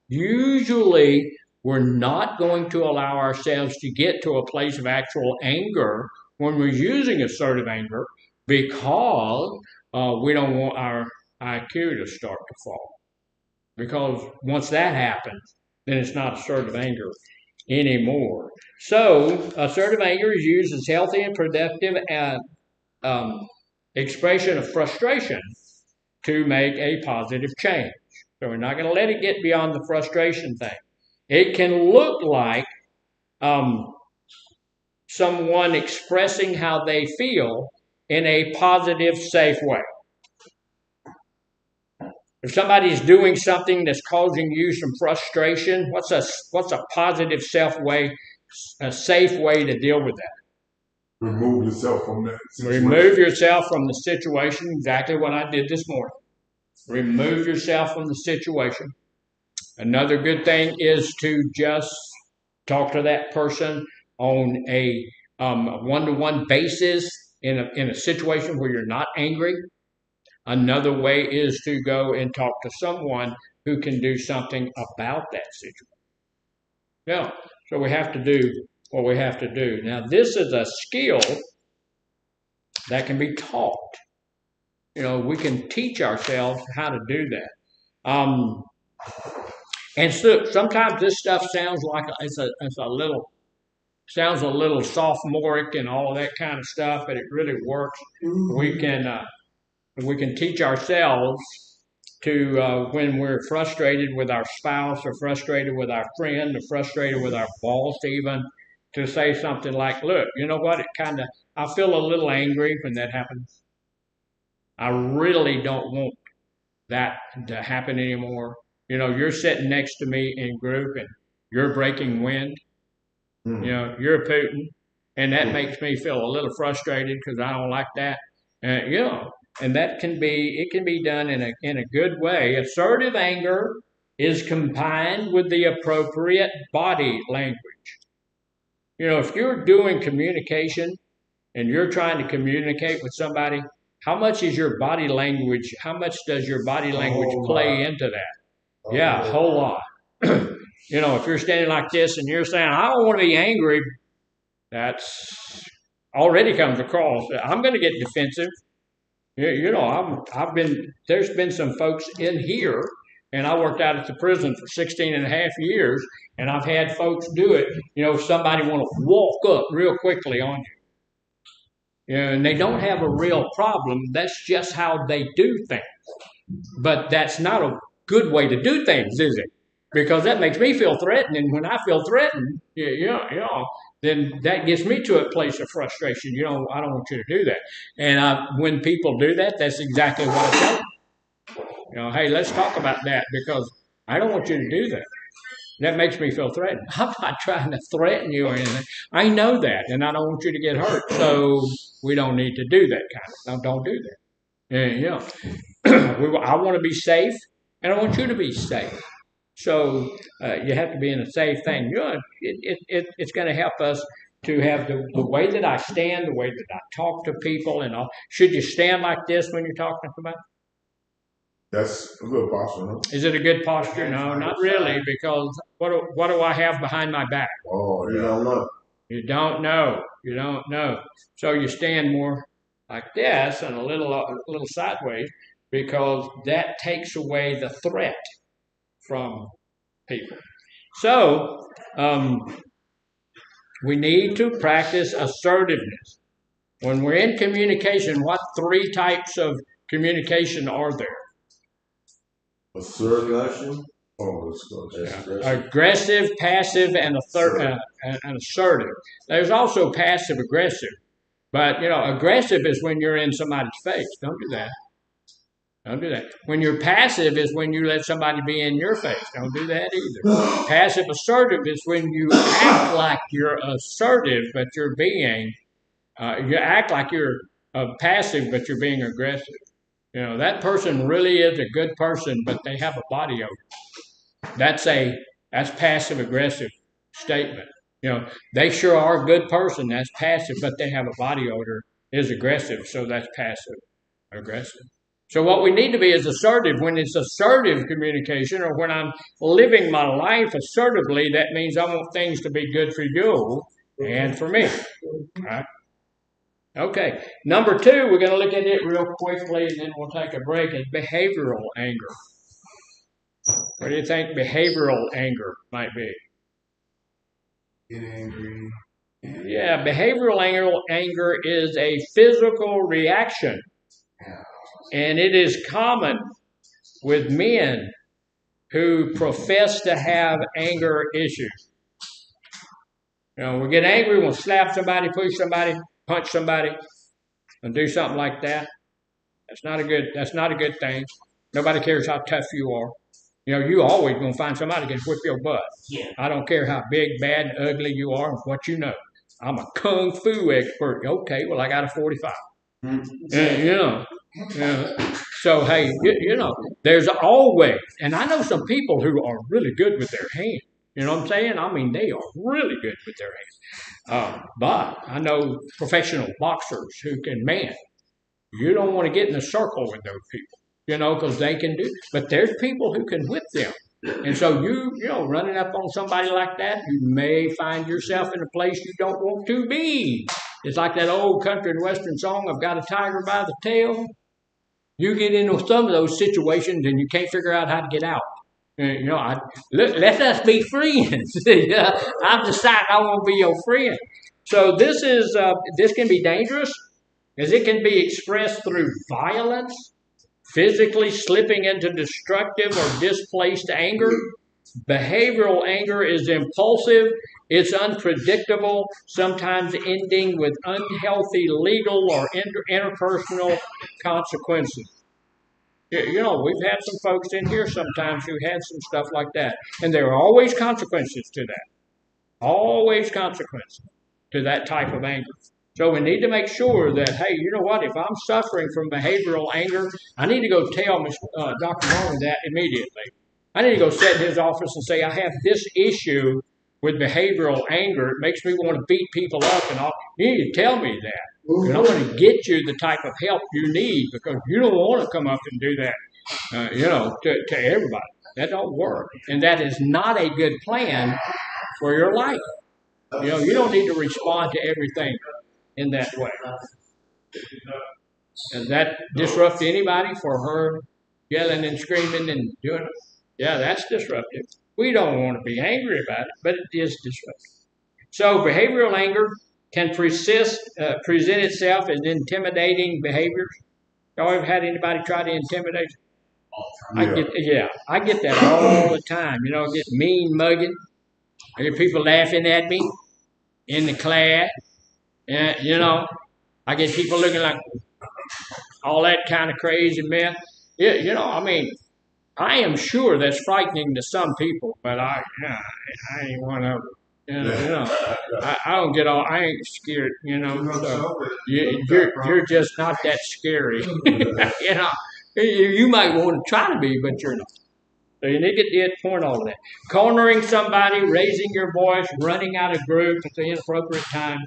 Usually, we're not going to allow ourselves to get to a place of actual anger when we're using assertive anger, because we don't want our IQ to start to fall. Because once that happens, then it's not assertive anger anymore. So assertive anger is used as healthy and productive expression of frustration to make a positive change. So we're not going to let it get beyond the frustration thing. It can look like someone expressing how they feel in a positive, safe way. If somebody's doing something that's causing you some frustration, what's a positive, safe way to deal with that? Remove yourself from that situation. Remove yourself from the situation. Exactly what I did this morning. Remove yourself from the situation. Another good thing is to just talk to that person on a one-to-one basis in a situation where you're not angry. Another way is to go and talk to someone who can do something about that situation. Yeah, so we have to do what we have to do. Now, this is a skill that can be taught. We can teach ourselves how to do that. And so sometimes this stuff sounds like sounds a little sophomoric and all of that kind of stuff, but it really works. We can teach ourselves to when we're frustrated with our spouse or frustrated with our friend or frustrated with our boss even, to say something like, look, you know what, I feel a little angry when that happens. I really don't want that to happen anymore. You're sitting next to me in group and you're breaking wind. You're Putin, and that makes me feel a little frustrated because I don't like that. And that can be done in a good way. Assertive anger is combined with the appropriate body language. If you're doing communication and you're trying to communicate with somebody, how much does your body language play into that? Yeah, a whole lot. If you're standing like this and you're saying, I don't want to be angry, that's already comes across. I'm going to get defensive. There's been some folks in here, and I worked out at the prison for 16 and a half years, and I've had folks do it. Somebody want to walk up real quickly on you. And they don't have a real problem. That's just how they do things. But that's not a good way to do things, is it? Because that makes me feel threatened, and when I feel threatened, then that gets me to a place of frustration. I don't want you to do that. And when people do that, that's exactly what I tell them. Hey, let's talk about that because I don't want you to do that. That makes me feel threatened. I'm not trying to threaten you or anything. I know that, and I don't want you to get hurt. So we don't need to do that kind of. Don't do that. I want to be safe, and I want you to be safe. So you have to be in a safe thing. It's going to help us to have the way that I stand, the way that I talk to people, and all. Should you stand like this when you're talking to somebody? That's a good posture, huh? Is it a good posture? No, not really, because what do I have behind my back? Oh, you don't know. You don't know. You don't know. So you stand more like this and a little sideways, because that takes away the threat from people. So we need to practice assertiveness. When we're in communication, what 3 types of communication are there? Assertive. Aggressive, passive, and assertive. There's also passive aggressive. But, aggressive is when you're in somebody's face. Don't do that. Don't do that. When you're passive is when you let somebody be in your face. Don't do that either. Passive assertive is when you act like you're assertive, but you're being, you act like you're passive, but you're being aggressive. That person really is a good person, but they have a body odor. That's passive aggressive statement. They sure are a good person. That's passive, but they have a body odor is aggressive, so that's passive aggressive. So what we need to be is assertive. When it's assertive communication, or when I'm living my life assertively, that means I want things to be good for you and for me. All right? Okay. Number 2, we're going to look at it real quickly, and then we'll take a break, is behavioral anger. What do you think behavioral anger might be? Get angry. Yeah, behavioral anger is a physical reaction And it is common with men who profess to have anger issues. We get angry, we'll slap somebody, push somebody, punch somebody, and do something like that. That's not a good thing. Nobody cares how tough you are. You always gonna find somebody that can whip your butt. Yeah. I don't care how big, bad, and ugly you are and what you know. I'm a kung fu expert. Okay, well I got a 45. So hey, there's always, and I know some people who are really good with their hands. You know what I'm saying? I mean, they are really good with their hands. But I know professional boxers who can, you don't want to get in a circle with those people, because they can do. But there's people who can whip them. And so running up on somebody like that, you may find yourself in a place you don't want to be. It's like that old country and western song, I've got a tiger by the tail. You get into some of those situations and you can't figure out how to get out. Let us be friends. I've decided I want to be your friend. So this can be dangerous, as it can be expressed through violence, physically slipping into destructive or displaced anger. Behavioral anger is impulsive, it's unpredictable, sometimes ending with unhealthy legal or interpersonal consequences. We've had some folks in here sometimes who had some stuff like that. And there are always consequences to that. Always consequences to that type of anger. So we need to make sure that, hey, you know what? If I'm suffering from behavioral anger, I need to go tell Dr. Manor that immediately. I need to go sit in his office and say, I have this issue with behavioral anger. It makes me want to beat people up and all. You need to tell me that. And I'm going to get you the type of help you need, because you don't want to come up and do that, to everybody. That don't work. And that is not a good plan for your life. You don't need to respond to everything in that way. Does that disrupt anybody for her yelling and screaming and doing it? Yeah, that's disruptive. We don't want to be angry about it, but it is disruptive. So behavioral anger can present itself as intimidating behaviors. Y'all ever had anybody try to intimidate you? I get that all the time. I get mean mugging. I get people laughing at me in the class. I get people looking like all that kind of crazy mess. I am sure that's frightening to some people, but I ain't one of them. I don't get all. I ain't scared. So you're just not that scary. You might want to try to be, but you're not. So you need to get the point all of that. Cornering somebody, raising your voice, running out of group at the inappropriate time,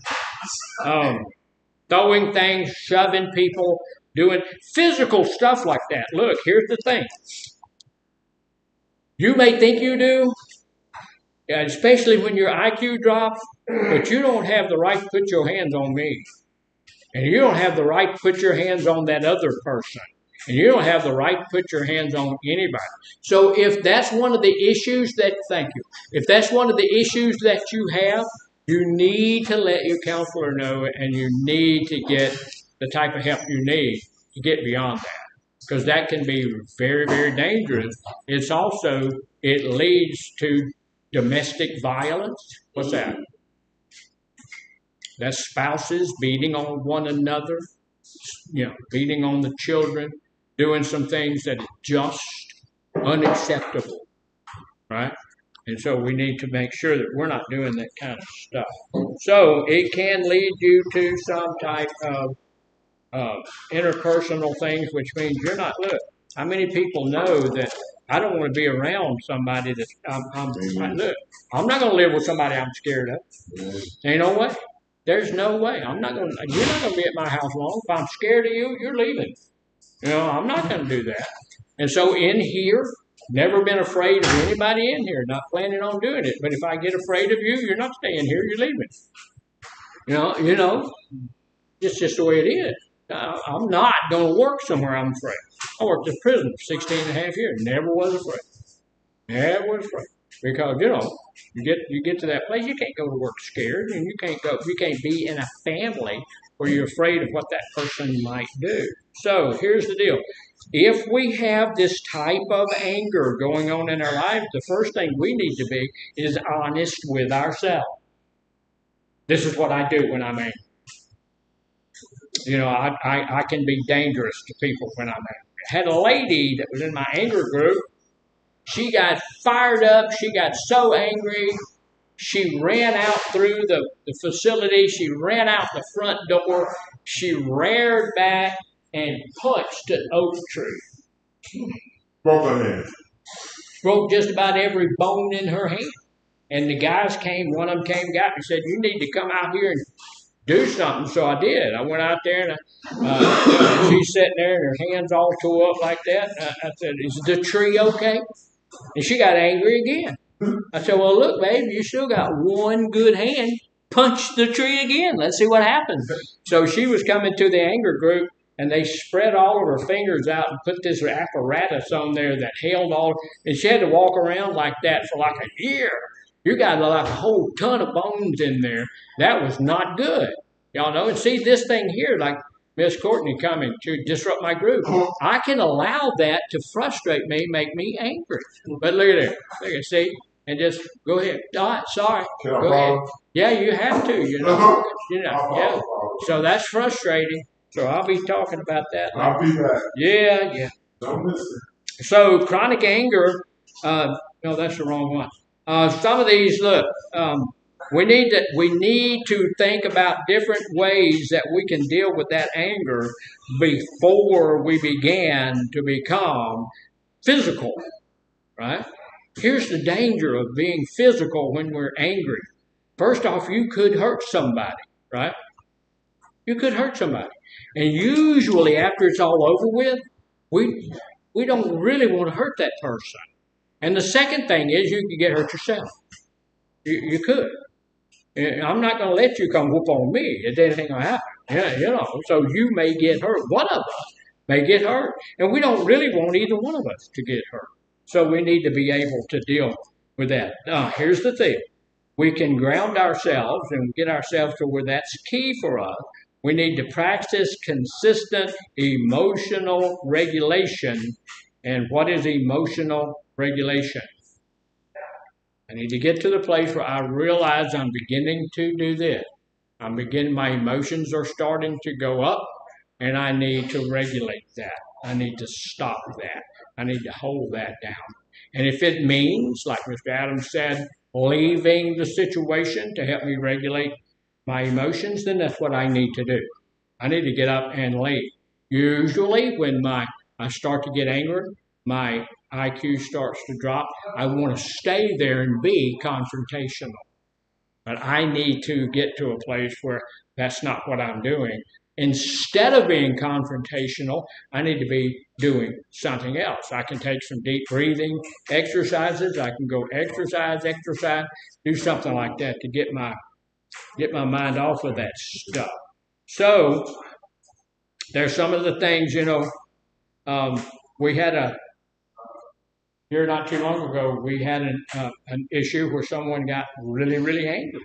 throwing things, shoving people, doing physical stuff like that. Look, here's the thing. You may think you do, especially when your IQ drops, but you don't have the right to put your hands on me. And you don't have the right to put your hands on that other person. And you don't have the right to put your hands on anybody. So if that's one of the issues if that's one of the issues that you have, you need to let your counselor know, and you need to get the type of help you need to get beyond that. Because that can be very, very dangerous. It leads to domestic violence. What's that? That's spouses beating on one another, beating on the children, doing some things that are just unacceptable, right? And so we need to make sure that we're not doing that kind of stuff. So it can lead you to some type of interpersonal things, which means you're not. Look, how many people know that I don't want to be around somebody that look, I'm not going to live with somebody I'm scared of. Ain't no way. There's no way. You're not going to be at my house long. If I'm scared of you, you're leaving. I'm not going to do that. And so in here, never been afraid of anybody in here. Not planning on doing it. But if I get afraid of you, you're not staying here. You're leaving. It's just the way it is. I'm not going to work somewhere I'm afraid. I worked in prison for 16 and a half years. Never was afraid. Never was afraid. Because, you get to that place, you can't go to work scared, and you can't be in a family where you're afraid of what that person might do. So here's the deal. If we have this type of anger going on in our lives, the first thing we need to be is honest with ourselves. This is what I do when I'm angry. You know, I can be dangerous to people when I'm angry. I had a lady that was in my anger group. She got fired up. She got so angry. She ran out through the facility. She ran out the front door. She reared back and punched an oak tree. Broke her hand. Broke just about every bone in her hand. And the guys came, one of them came, got me, and said, you need to come out here and do something. So I did. I went out there and she's sitting there and her hands all tore up like that. I said, is the tree okay? And she got angry again. I said, well, look, babe, you still got one good hand. Punch the tree again. Let's see what happens. So she was coming to the anger group, and they spread all of her fingers out and put this apparatus on there that held all, and she had to walk around like that for like a year. You got like a whole ton of bones in there. That was not good. Y'all know? And see this thing here, like Miss Courtney coming to disrupt my group. I can allow that to frustrate me, make me angry. But look at it. Look at it, see? And just go ahead. Sorry. Go ahead. Yeah, you have to, you know. Yeah. So that's frustrating. So I'll be talking about that. I'll be back. Yeah. Don't miss it. So chronic anger, no, that's the wrong one. Some of these, look, we need to think about different ways that we can deal with that anger before we begin to become physical, right? Here's the danger of being physical when we're angry. First off, you could hurt somebody, right? You could hurt somebody. And usually after it's all over with, we don't really want to hurt that person. And the second thing is you could get hurt yourself. You could. I'm not going to let you come whoop on me if anything will happen. Yeah, you know, so you may get hurt. One of us may get hurt. And we don't really want either one of us to get hurt. So we need to be able to deal with that. Here's the thing. We can ground ourselves and get ourselves to where that's key for us. We need to practice consistent emotional regulation. And what is emotional regulation? I need to get to the place where I realize I'm beginning to do this. My emotions are starting to go up, and I need to regulate that. I need to stop that. I need to hold that down. And if it means, like Mr. Adams said, leaving the situation to help me regulate my emotions, then that's what I need to do. I need to get up and leave. Usually when I start to get angry, my IQ starts to drop. I want to stay there and be confrontational. But I need to get to a place where that's not what I'm doing. Instead of being confrontational, I need to be doing something else. I can take some deep breathing exercises. I can go exercise, do something like that to get my mind off of that stuff. So there's some of the things, you know, we had here not too long ago, we had an issue where someone got really, really angry.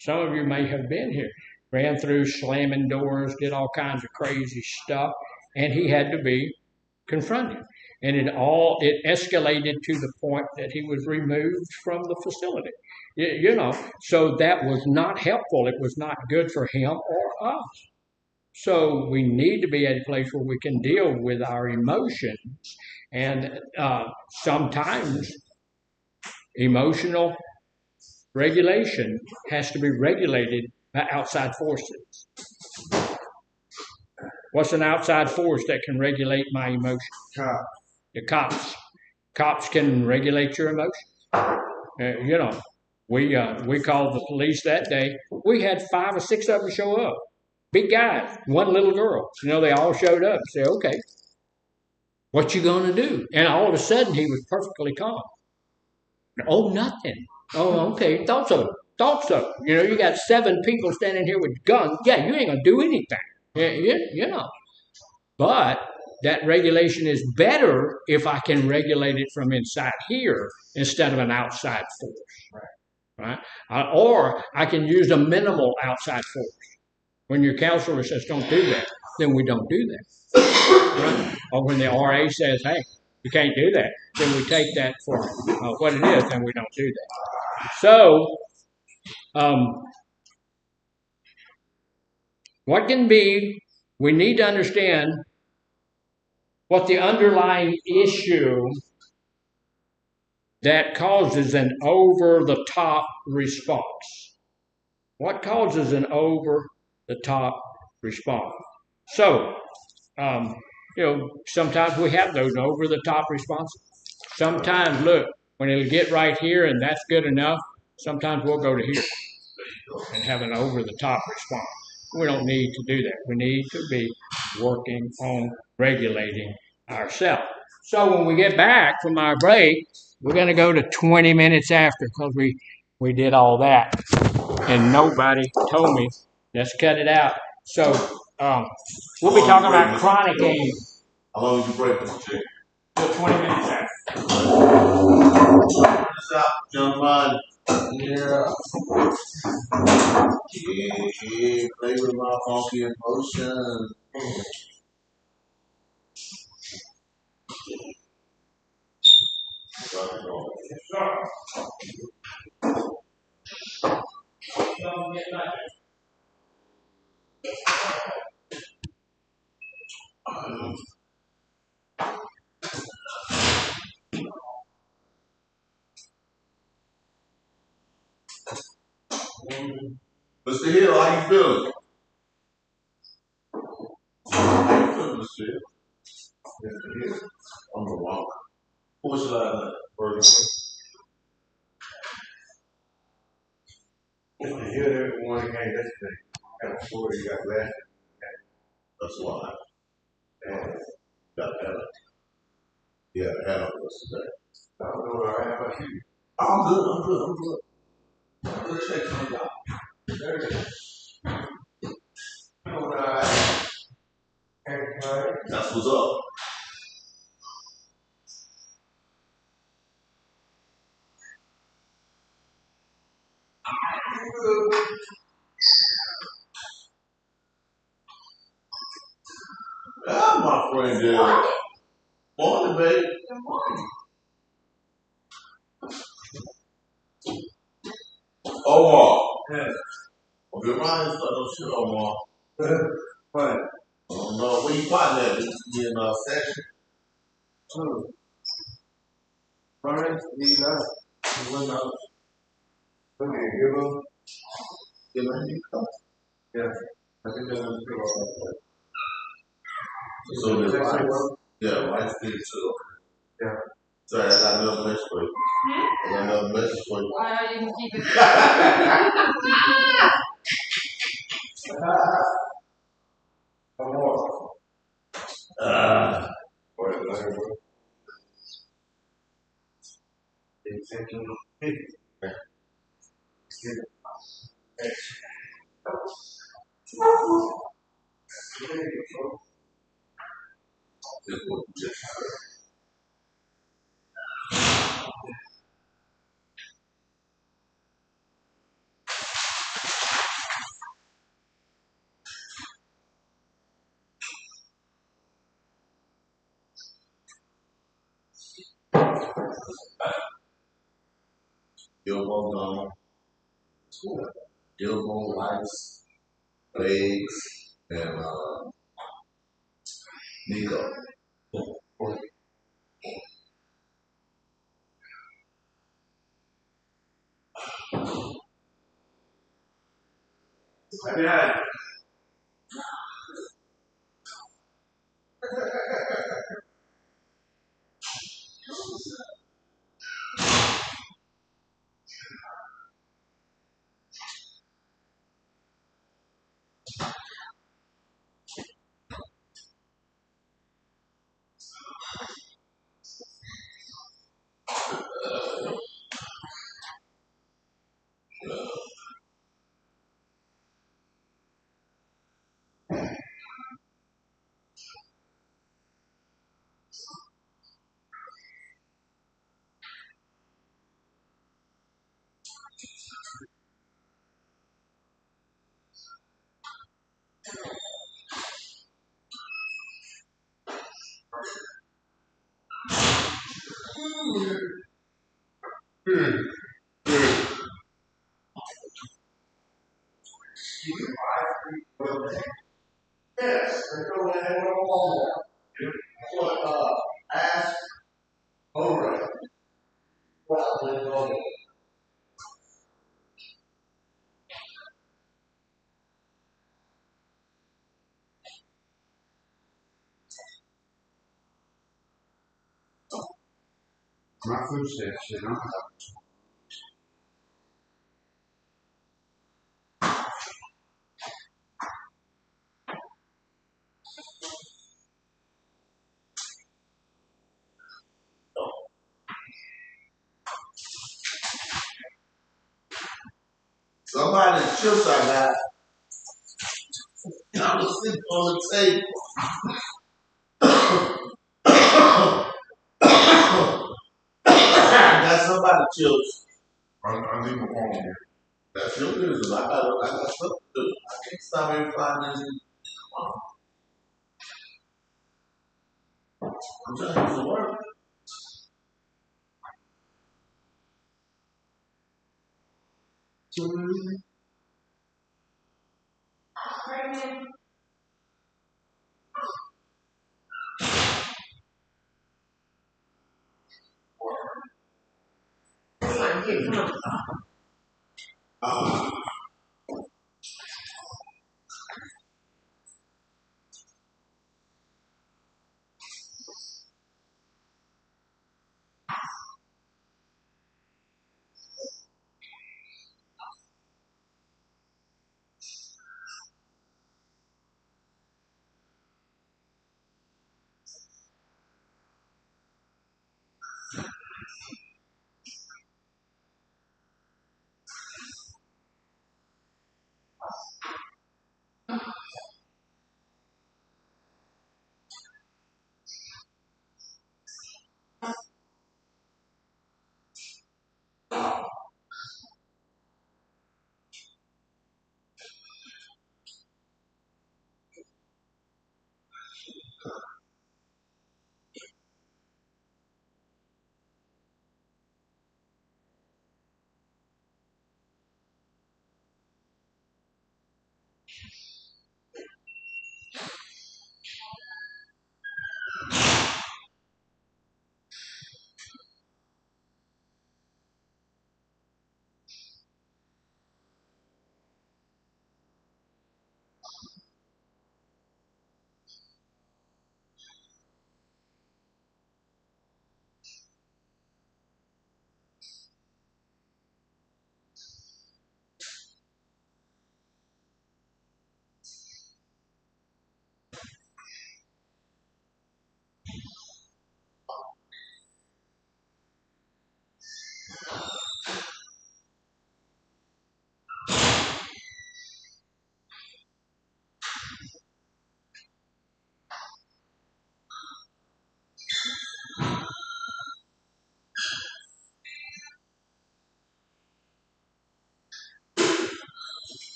Some of you may have been here. Ran through slamming doors, did all kinds of crazy stuff, and he had to be confronted. And it escalated to the point that he was removed from the facility. You know, so that was not helpful. It was not good for him or us. So we need to be at a place where we can deal with our emotions. And sometimes emotional regulation has to be regulated by outside forces. What's an outside force that can regulate my emotions? The cops. Cops can regulate your emotions. You know, we called the police that day. We had 5 or 6 of them show up. Big guys, one little girl. You know, they all showed up and said, okay, what you gonna do? And all of a sudden, he was perfectly calm. Oh, nothing. Oh, okay, thought so. You know, you got 7 people standing here with guns. Yeah, you ain't gonna do anything. You know. But that regulation is better if I can regulate it from inside here instead of an outside force. Right? Or I can use a minimal outside force. When your counselor says don't do that, then we don't do that. Right? Or when the RA says, hey, you can't do that, then we take that for what it is, and we don't do that. So, what can be, we need to understand what the underlying issue that causes an over-the-top response. What causes an over-the-top response? So, sometimes we have those over-the-top responses. Sometimes, look, when it'll get right here and that's good enough, sometimes we'll go to here and have an over-the-top response. We don't need to do that. We need to be working on regulating ourselves. So when we get back from our break, we're going to go to 20 minutes after because we did all that. And nobody told me, let's cut it out. So we'll be talking about chronic aim. How long did you break, Mr. Chick? Till 20 minutes after. Stop, young man. Yeah. Yeah, play with my funky emotion. Mr. Hill, how you feeling? How you feeling, Mr. Hill? Mr. Hill, I'm the walk. What's that? Mr. Hill, everyone came yesterday. Got a story you got last. That's why. And got that. Yeah, had on yesterday. I don't know what I about you. I'm good. I'm good. Check something out. There it is. You know what I right. That's what's up. Ah, my friend, dear. Morning, baby. Good morning. Omar. Yeah. Well, good morning, no shit, Omar. What? No, where you find that? You in section? Brian, he's not. He went out. Okay, give him. Give him any cup. Yeah. I think they're going to feel all right. So the That's rice. it, Yeah, rice thing too. Yeah. Sorry, I got another message for you. I got another message for you. Why are you keeping One more. What is that? It's taking big. Just what you just Gilbo gum, Gilbo rice, legs, and Nico. Yeah. Yes, they go in and Walmart. What, ask over. Well, My food stamp shit. somebody's chips I got. I'm sleeping on the table. That's somebody's chips. I'm leaving home here. That's your business. I got stuff to do. I can't stop every 5 minutes. I'm trying to do some work.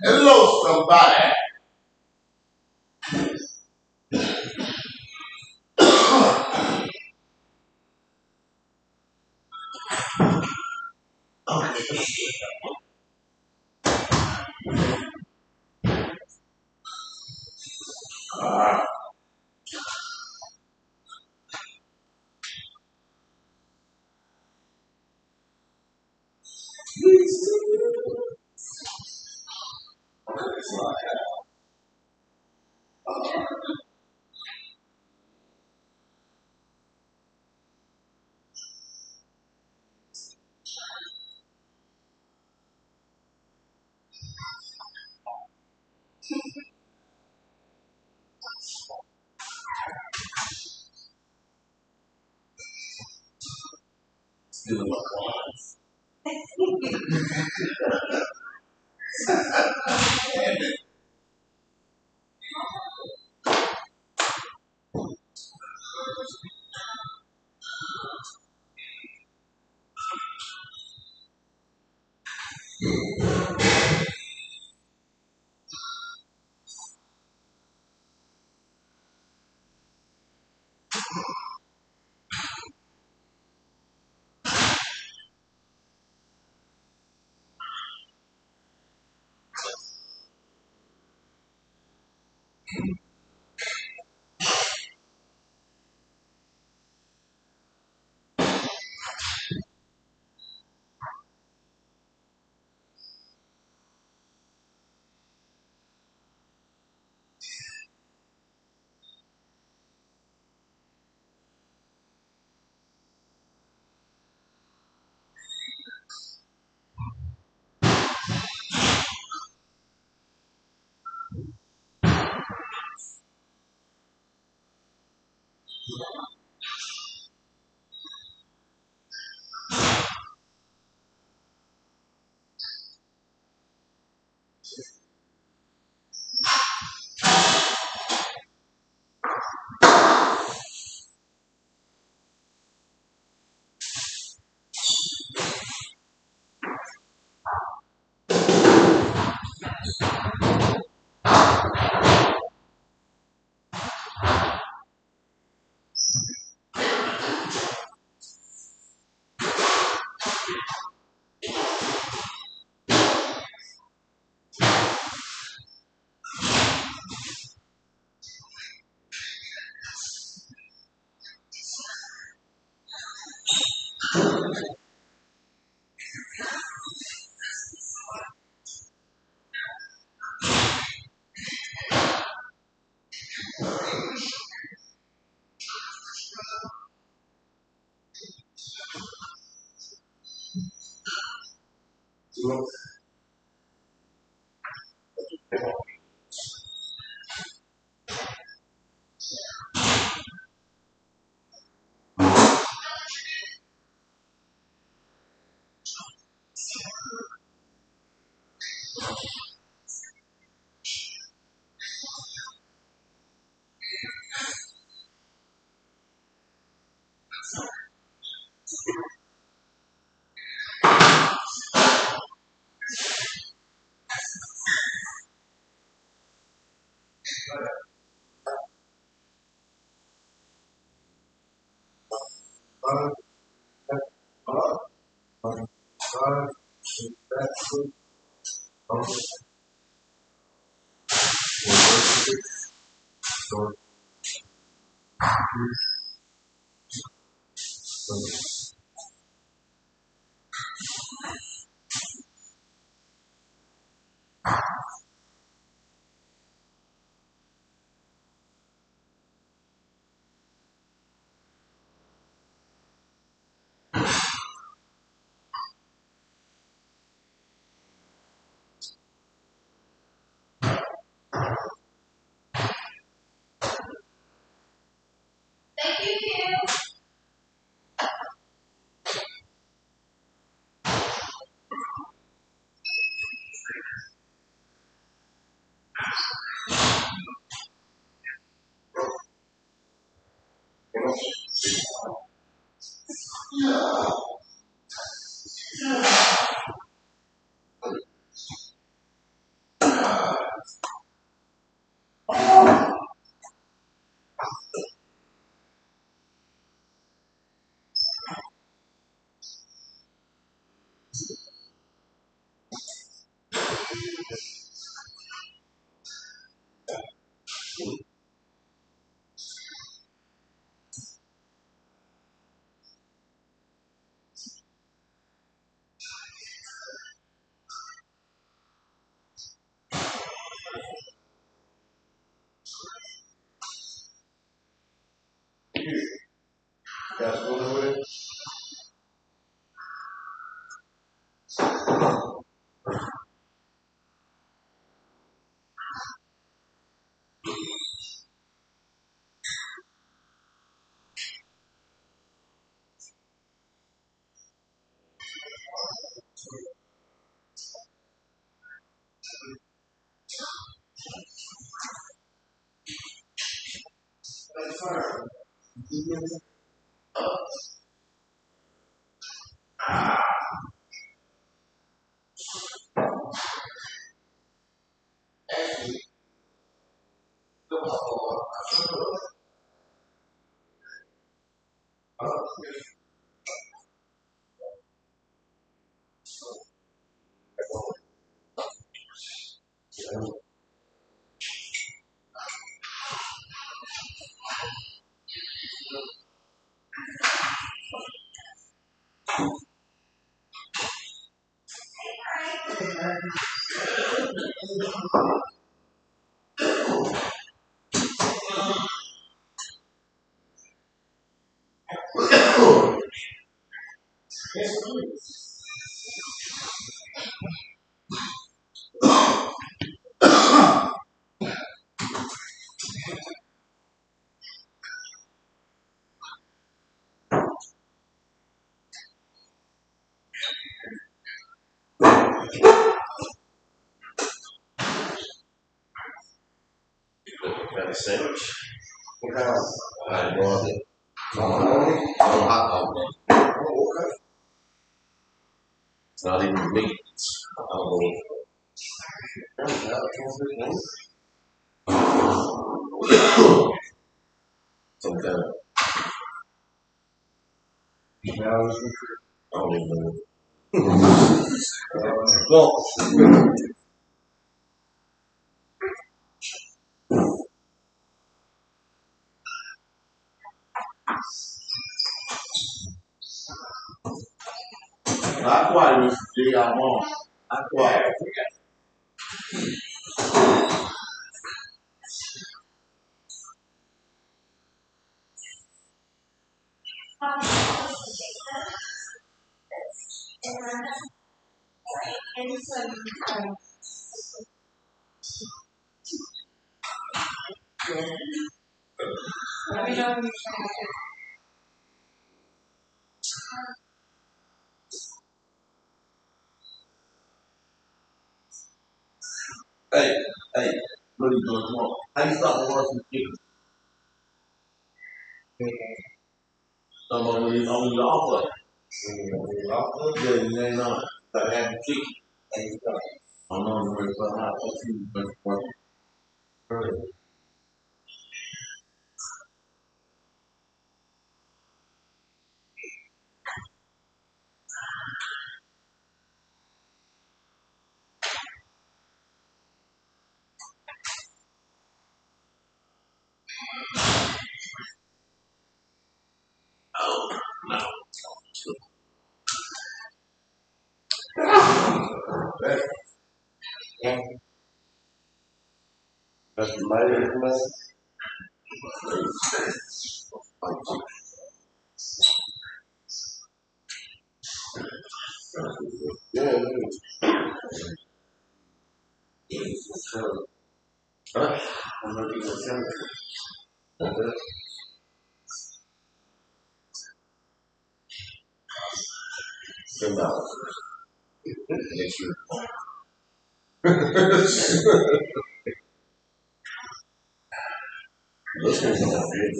Hello, somebody. Still my lines. That's what it is. Got a sandwich. I brought it. Hot dog. It's not even meat. I don't know. Some kind of. I don't even know. Well, I quite was the I quite. Hey, hey, what are you doing tomorrow? How you stop the horse and chicken? Some of them on the offer. Yeah, you ain't on. But have chicken. I'm on the way for hot food. That's the lighter man. Yeah, huh? I'm gonna do the $10. Make sure. This one's not good.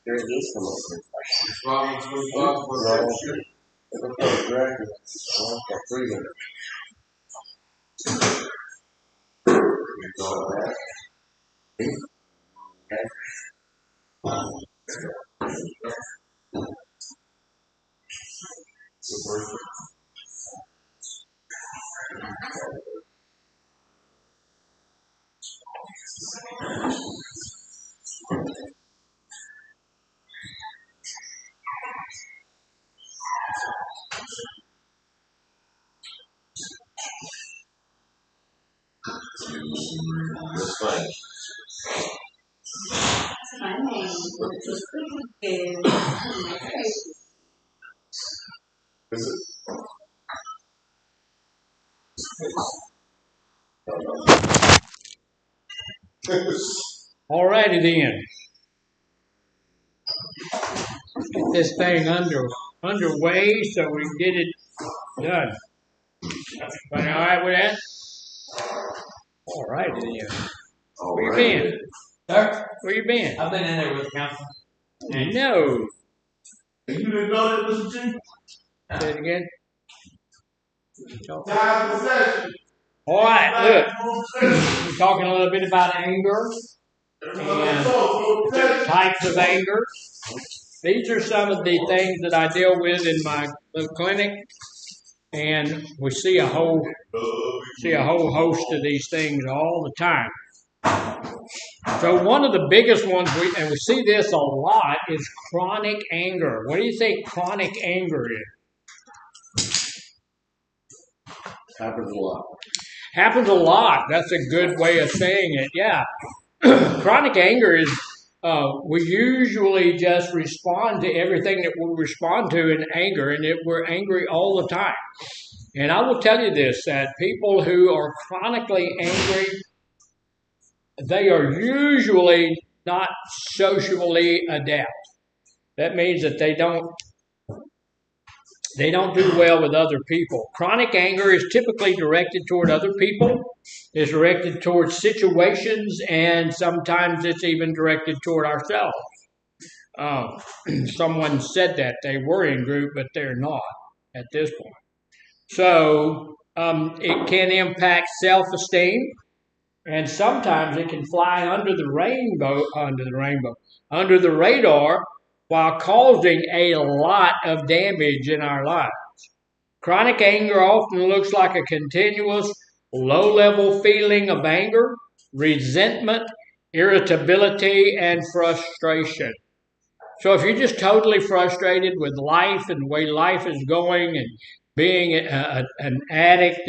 There it is. That's fine. My name All righty then. get this thing underway so we can get it done. Everybody all right with that? All right, then. Where you been? Sir, Where you been? I've been in there with the council. No. You didn't know that, Mr. Chief? Say it again. Time for session. All right, look. We're talking a little bit about anger and types of anger. These are some of the things that I deal with in my little clinic, and we see a whole host of these things all the time. So one of the biggest ones, we see this a lot, is chronic anger. What do you think chronic anger is? Happens a lot. Happens a lot. That's a good way of saying it. Yeah. Chronic anger is we usually just respond to everything that we respond to in anger, and we're angry all the time. And I will tell you this, that people who are chronically angry, they are usually not socially adept. That means that they don't do well with other people. Chronic anger is typically directed toward other people. It's directed toward situations, and sometimes it's even directed toward ourselves. Someone said that they were in group, but they're not at this point. So it can impact self-esteem, and sometimes it can fly under the radar, while causing a lot of damage in our lives. Chronic anger often looks like a continuous, low-level feeling of anger, resentment, irritability, and frustration. So if you're just totally frustrated with life and the way life is going, and being an addict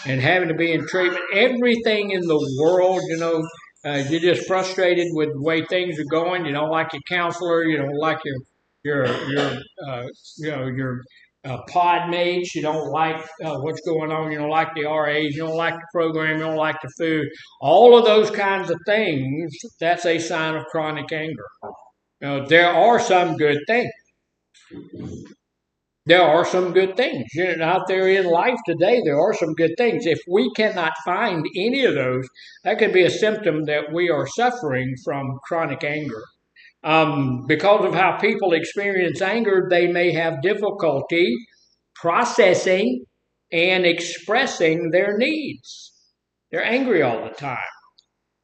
and having to be in treatment, everything in the world, you're just frustrated with the way things are going. You don't like your counselor. You don't like your pod mates. You don't like what's going on. You don't like the RAs. You don't like the program. You don't like the food. All of those kinds of things, that's a sign of chronic anger. There are some good things. There are some good things. Out there in life today, there are some good things. If we cannot find any of those, that could be a symptom that we are suffering from chronic anger. Because of how people experience anger, they may have difficulty processing and expressing their needs. They're angry all the time.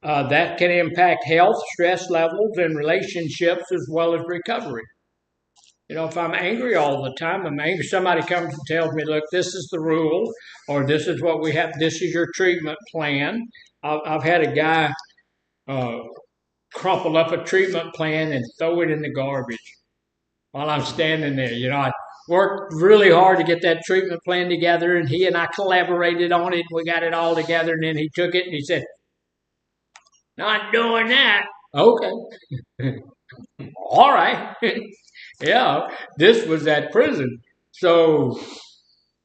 That can impact health, stress levels, and relationships, as well as recovery. If I'm angry all the time, somebody comes and tells me, look, this is the rule, or this is what we have, this is your treatment plan. I've had a guy crumple up a treatment plan and throw it in the garbage while I'm standing there. I worked really hard to get that treatment plan together, and he and I collaborated on it. We got it all together, and then he took it and he said, not doing that. Okay. All right. Yeah, this was at prison. So,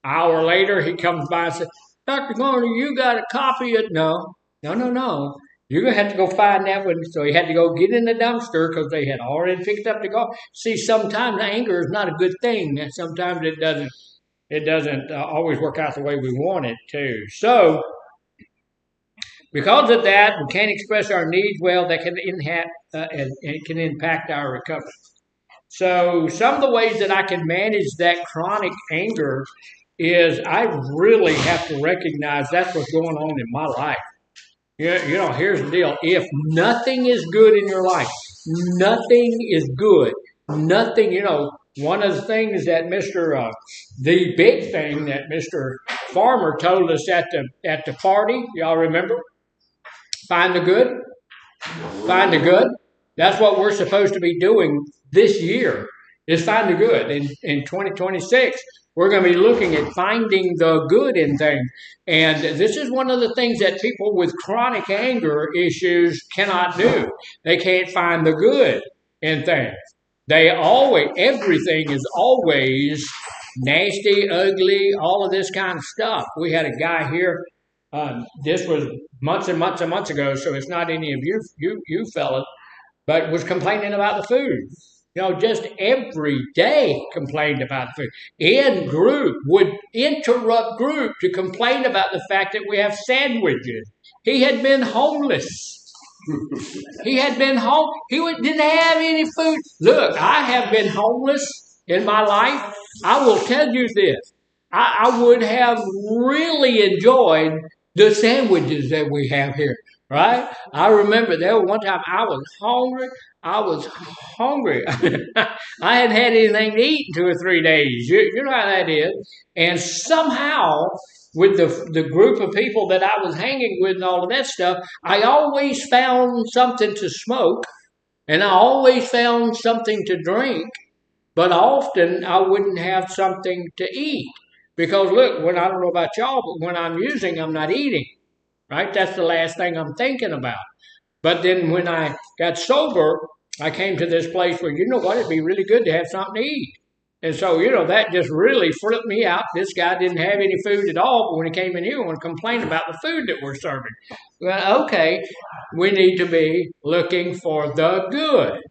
an hour later, he comes by and says, Dr. Garner, you got a copy of... No. You're going to have to go find that one. So he had to go get in the dumpster because they had already picked up the garbage. See, sometimes anger is not a good thing. And sometimes it doesn't always work out the way we want it to. So, because of that, we can't express our needs well. That can it can impact our recovery. So some of the ways that I can manage that chronic anger is I really have to recognize that's what's going on in my life. Here's the deal. If nothing is good in your life, nothing is good. Nothing, one of the things that the big thing that Mr. Farmer told us at the party, y'all remember? Find the good. Find the good. That's what we're supposed to be doing this year, is find the good. In 2026, we're going to be looking at finding the good in things. And this is one of the things that people with chronic anger issues cannot do. They can't find the good in things. Everything is always nasty, ugly, all of this kind of stuff. We had a guy here, this was months and months and months ago, so it's not any of you fellas, but was complaining about the food. Just every day complained about the food. In group, would interrupt group to complain about the fact that we have sandwiches. He had been homeless. He had been home. Didn't have any food. Look, I have been homeless in my life. I will tell you this. I would have really enjoyed the sandwiches that we have here, right? I remember there was one time I was hungry. I was hungry. I hadn't had anything to eat in 2 or 3 days. You know how that is. And somehow, with the group of people that I was hanging with and all of that stuff, I always found something to smoke and I always found something to drink, but often I wouldn't have something to eat. Because look, I don't know about y'all, but when I'm using, I'm not eating, right? That's the last thing I'm thinking about. But then when I got sober, I came to this place where, you know what, it'd be really good to have something to eat. And so, that just really flipped me out. This guy didn't have any food at all, but when he came in here, he wanted to complain about the food that we're serving. Well, okay, we need to be looking for the good.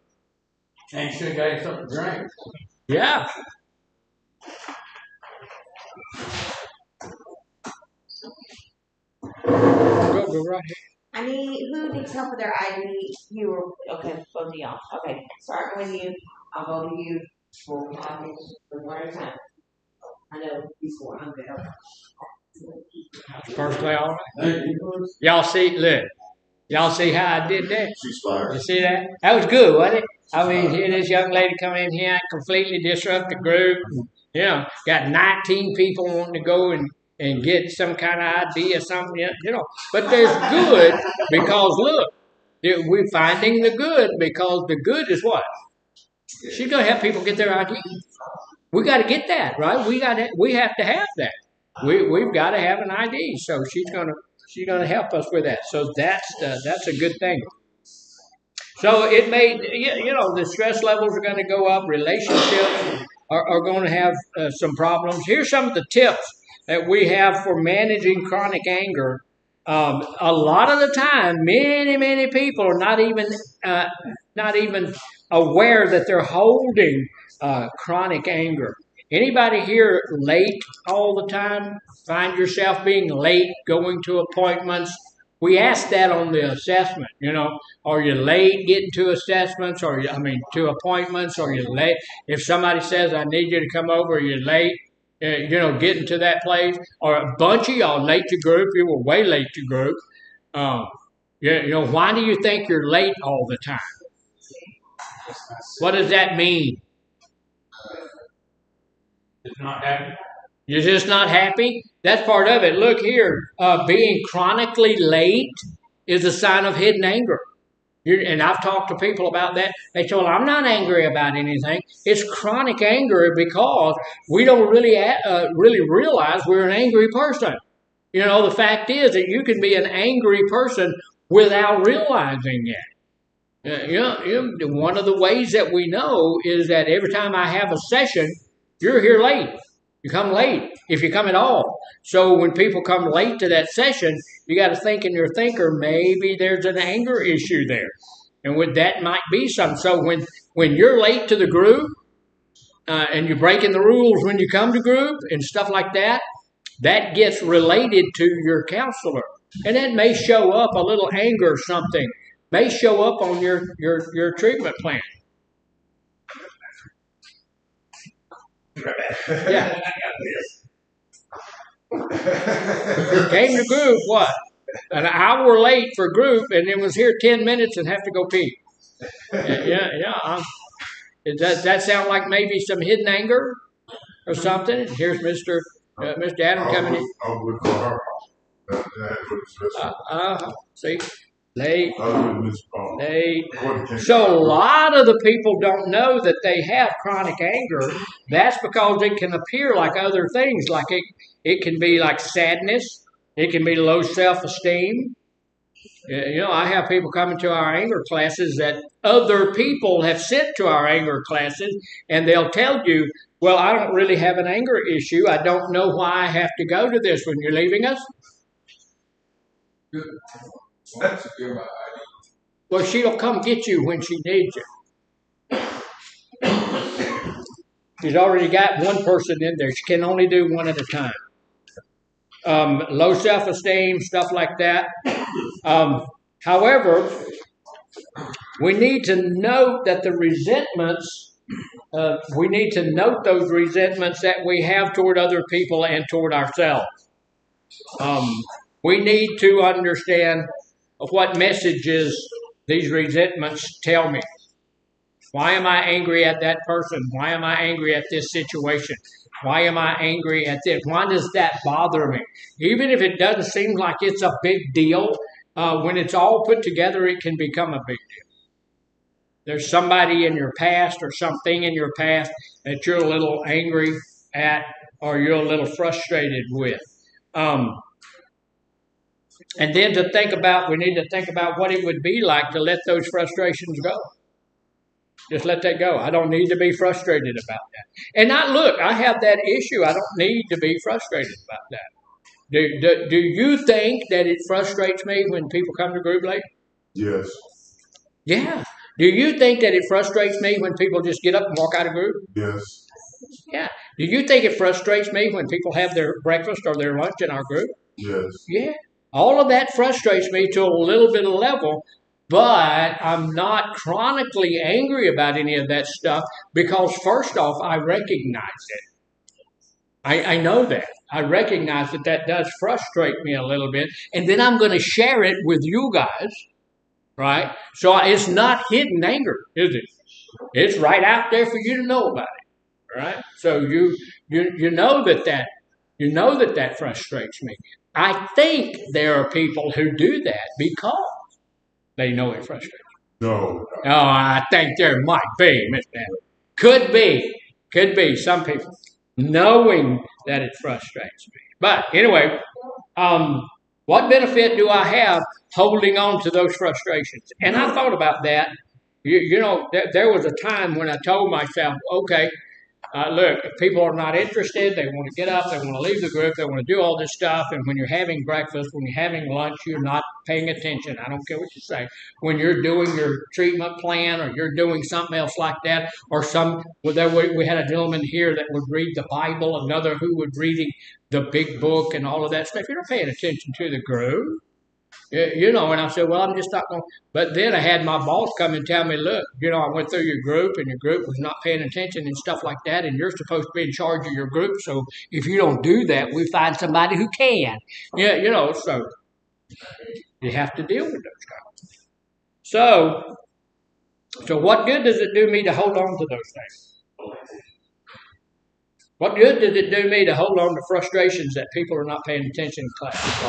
And should have something to drink. Yeah. Go right ahead. I need, who needs help with their ID? You were, okay, both of y'all. Okay, starting with you. I'll go to you. We'll talk one at a time. I know before I'm good. Perfectly all right. Y'all see, look. Y'all see how I did that? You see that? That was good, wasn't it? I mean, here this young lady come in here and completely disrupt the group. Got 19 people wanting to go and get some kind of ID or something, But there's good because, look, we're finding the good because the good is what? She's going to help people get their ID. We got to get that, right? We have to have that. We've got to have an ID. So she's going to help us with that. So that's a good thing. So it made, the stress levels are going to go up. Relationships are going to have some problems. Here's some of the tips that we have for managing chronic anger. A lot of the time, many people are not even aware that they're holding chronic anger. Anybody here late all the time? Find yourself being late, going to appointments? We ask that on the assessment, Are you late getting to assessments to appointments? Are you late? If somebody says, I need you to come over, you're late, getting to that place. Or a bunch of y'all late to group, you were way late to group. Why do you think you're late all the time? What does that mean? It's not happy. You're just not happy? That's part of it. Look here, being chronically late is a sign of hidden anger. And I've talked to people about that. They say, well, I'm not angry about anything. It's chronic anger because we don't really realize we're an angry person. The fact is that you can be an angry person without realizing it. One of the ways that we know is that every time I have a session, you're here late. You come late, if you come at all. So when people come late to that session, you got to think in your thinker, maybe there's an anger issue there. And that might be something. So when you're late to the group, and you're breaking the rules when you come to group and stuff like that, that gets related to your counselor. And that may show up, a little anger or something, may show up on your treatment plan. Yeah. Came to group, what? An hour late for group, and then was here 10 minutes and have to go pee. Yeah. Does that sound like maybe some hidden anger or something? Here's Mr. Adam coming in. I'll look for her. See? Late. So a lot of the people don't know that they have chronic anger. That's because it can appear like other things. Like it can be like sadness. It can be low self-esteem. I have people coming to our anger classes that other people have sent to our anger classes, and they'll tell you, well, I don't really have an anger issue. I don't know why I have to go to this when you're leaving us. Well, she'll come get you when she needs you. She's already got one person in there. She can only do one at a time. Low self-esteem, stuff like that. However, we need to note that the resentments, we need to note those resentments that we have toward other people and toward ourselves. We need to understand what messages these resentments tell me. Why am I angry at that person? Why am I angry at this situation? Why am I angry at this? Why does that bother me? Even if it doesn't seem like it's a big deal, when it's all put together, it can become a big deal. There's somebody in your past or something in your past that you're a little angry at or you're a little frustrated with. And then we need to think about what it would be like to let those frustrations go. Just let that go. I don't need to be frustrated about that. And I have that issue. I don't need to be frustrated about that. Do you think that it frustrates me when people come to group late? Yes. Yeah. Do you think that it frustrates me when people just get up and walk out of group? Yes. Yeah. Do you think it frustrates me when people have their breakfast or their lunch in our group? Yes. Yeah. All of that frustrates me to a little bit of level, but I'm not chronically angry about any of that stuff because, first off, I recognize it. I know that. I recognize that does frustrate me a little bit, and then I'm going to share it with you guys, right? So it's not hidden anger, is it? It's right out there for you to know about it, right? So you know that frustrates me. I think there are people who do that because they know it frustrates me. No. Oh, I think there might be, Mr. Could be some people knowing that it frustrates me. But anyway, what benefit do I have holding on to those frustrations? And I thought about that. There was a time when I told myself, okay, look, if people are not interested, they want to get up, they want to leave the group, they want to do all this stuff, and when you're having breakfast, when you're having lunch, you're not paying attention. I don't care what you say. When you're doing your treatment plan or you're doing something else like that, or we had a gentleman here that would read the Bible, another who would reading the big book and all of that stuff. You're not paying attention to the group. And I said, well, I'm just not going to. But then I had my boss come and tell me, look, I went through your group and your group was not paying attention and stuff like that. And you're supposed to be in charge of your group. So if you don't do that, we find somebody who can. Yeah, so you have to deal with those guys. So what good does it do me to hold on to those things? What good does it do me to hold on to frustrations that people are not paying attention in class?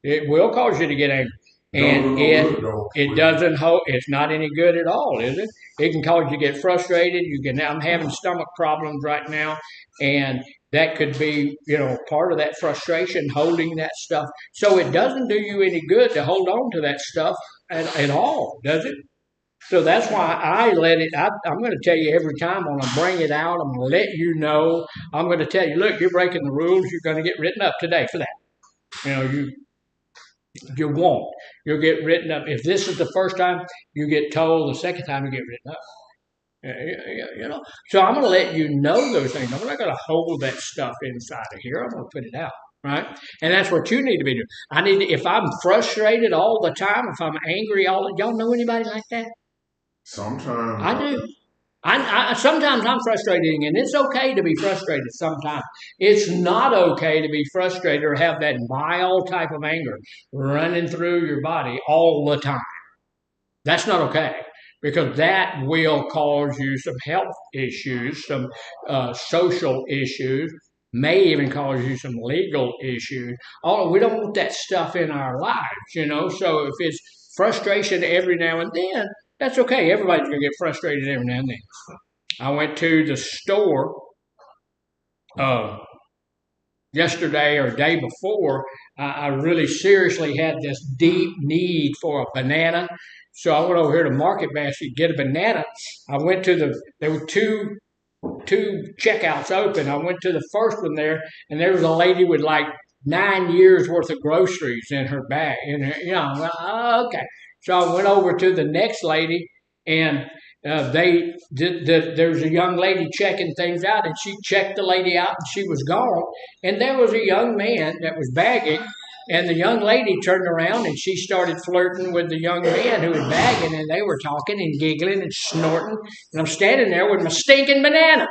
It will cause you to get angry. And it doesn't hold, it's not any good at all, is it? It can cause you to get frustrated. I'm having stomach problems right now, and that could be, part of that frustration, holding that stuff. So it doesn't do you any good to hold on to that stuff at all, does it? So that's why I let it. I'm going to tell you every time I'm going to bring it out. I'm going to let you know. I'm going to tell you, look, you're breaking the rules. You're going to get written up today for that. You won't. You'll get written up. If this is the first time, you get told. The second time, you get written up. So I'm going to let you know those things. I'm not going to hold that stuff inside of here. I'm going to put it out, right? And that's what you need to be doing. If I'm frustrated all the time, if I'm angry y'all know anybody like that? Sometimes. I do. Sometimes I'm frustrated, and it's okay to be frustrated sometimes. It's not okay to be frustrated or have that mild type of anger running through your body all the time. That's not okay, because that will cause you some health issues, some social issues, may even cause you some legal issues. We don't want that stuff in our lives, So if it's frustration every now and then, that's okay. Everybody's going to get frustrated every now and then. I went to the store yesterday or day before. I really seriously had this deep need for a banana. So I went over here to Market Basket to get a banana. I went to there were two checkouts open. I went to the first one there, and there was a lady with like 9 years worth of groceries in her bag. Okay. So I went over to the next lady, and There's a young lady checking things out, and she checked the lady out, and she was gone. And there was a young man that was bagging, and the young lady turned around and she started flirting with the young man who was bagging, and they were talking and giggling and snorting. And I'm standing there with my stinking banana.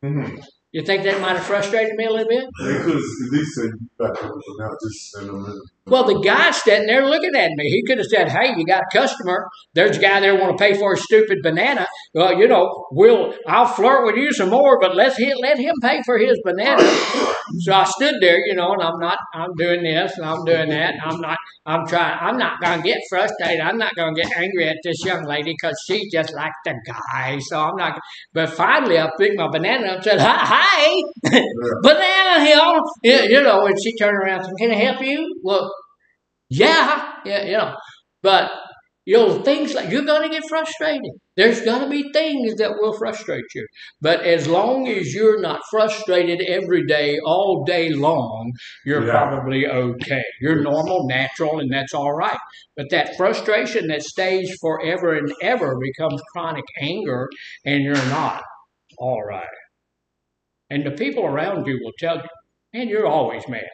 Mm-hmm. You think that might have frustrated me a little bit? They could at least say you back up without just send them in. Well, the guy standing there looking at me, he could have said, "Hey, you got a customer. There's a guy there want to pay for a stupid banana. Well, I'll flirt with you some more, but let him pay for his banana." So I stood there, and I'm doing this and I'm doing that. I'm not going to get frustrated. I'm not going to get angry at this young lady because she just likes the guy. So I'm not. But finally, I picked my banana up and said, "Hi, banana here." And she turned around and said, "Can I help you?" Well, yeah. But, things like you're going to get frustrated. There's going to be things that will frustrate you. But as long as you're not frustrated every day, all day long, you're probably okay. You're normal, natural, and that's all right. But that frustration that stays forever and ever becomes chronic anger, and you're not all right. And the people around you will tell you, man, you're always mad.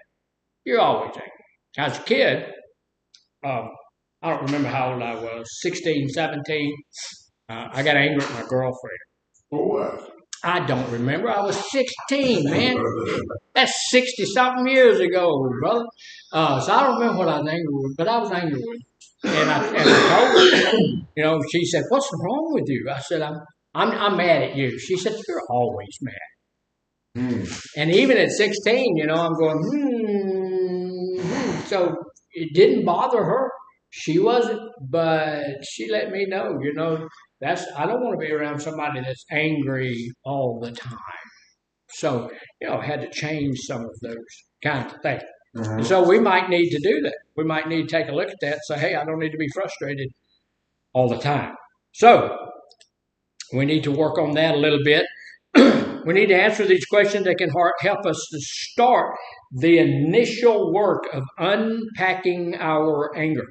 You're always angry. As a kid, I don't remember how old I was, 16, 17. I got angry at my girlfriend. For what? I don't remember. I was 16, man. That's 60-something years ago, brother. So I don't remember what I was angry with, but I was angry with her. And I told her, she said, "What's wrong with you?" I said, I'm mad at you. She said, "You're always mad." And even at 16, I'm going, So it didn't bother her. She wasn't, but she let me know, I don't want to be around somebody that's angry all the time. So, I had to change some of those kinds of things. Mm-hmm. And so we might need to do that. We might need to take a look at that and say, hey, I don't need to be frustrated all the time. So we need to work on that a little bit. We need to answer these questions that can help us to start the initial work of unpacking our anger.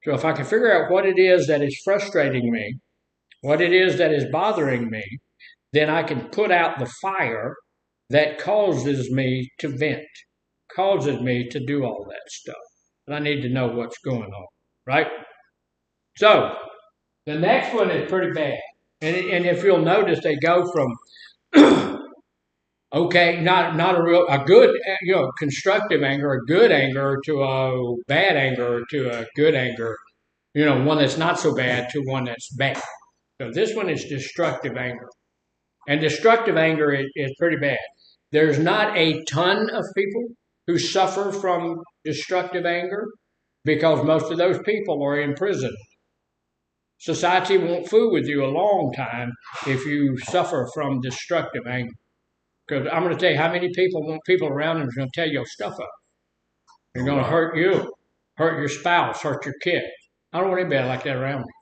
So if I can figure out what it is that is frustrating me, what it is that is bothering me, then I can put out the fire that causes me to vent, causes me to do all that stuff. But I need to know what's going on, right? So the next one is pretty bad. And if you'll notice, they go from okay, not a good, constructive anger, a good anger, to a bad anger, to a good anger, one that's not so bad to one that's bad. So this one is destructive anger. And destructive anger is pretty bad. There's not a ton of people who suffer from destructive anger because most of those people are in prison. Society won't fool with you a long time if you suffer from destructive anger. Because I'm going to tell you how many people want people around them who's going to tear your stuff up. They're going to hurt you, hurt your spouse, hurt your kids. I don't want anybody like that around me.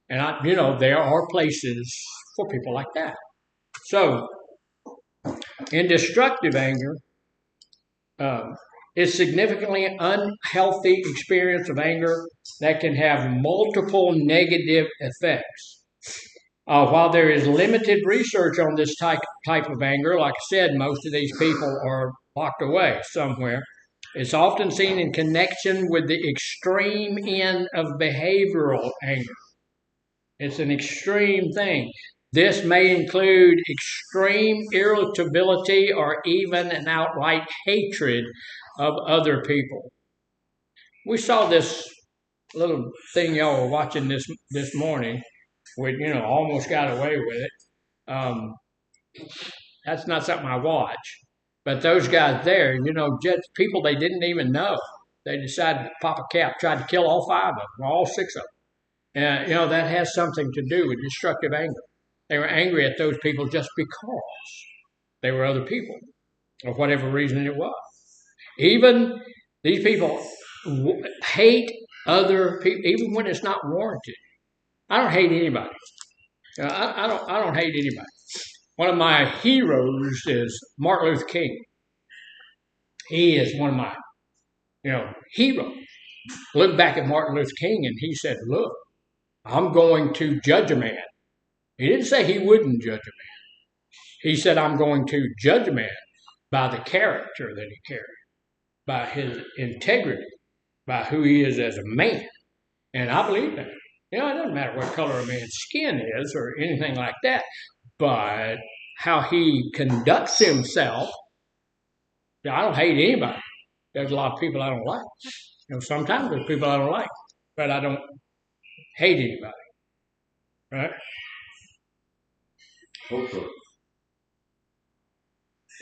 And there are places for people like that. So, in destructive anger, it's significantly unhealthy experience of anger that can have multiple negative effects. While there is limited research on this type of anger, like I said, most of these people are locked away somewhere. It's often seen in connection with the extreme end of behavioral anger. It's an extreme thing. This may include extreme irritability or even an outright hatred of other people. We saw this little thing y'all were watching this morning. We, almost got away with it. That's not something I watch. But those guys there, just people they didn't even know. They decided to pop a cap, tried to kill all 5 of them, all 6 of them. And, that has something to do with destructive anger. They were angry at those people just because they were other people, or whatever reason it was. Even these people hate other people, even when it's not warranted. I don't hate anybody. I don't hate anybody. One of my heroes is Martin Luther King. He is one of my, heroes. Look back at Martin Luther King, and he said, "Look, I'm going to judge a man He didn't say he wouldn't judge a man. He said, I'm going to judge a man by the character that he carries, by his integrity, by who he is as a man. And I believe that. It doesn't matter what color a man's skin is or anything like that, but how he conducts himself. I don't hate anybody. There's a lot of people I don't like. Sometimes there's people I don't like, but I don't hate anybody. Right? Okay.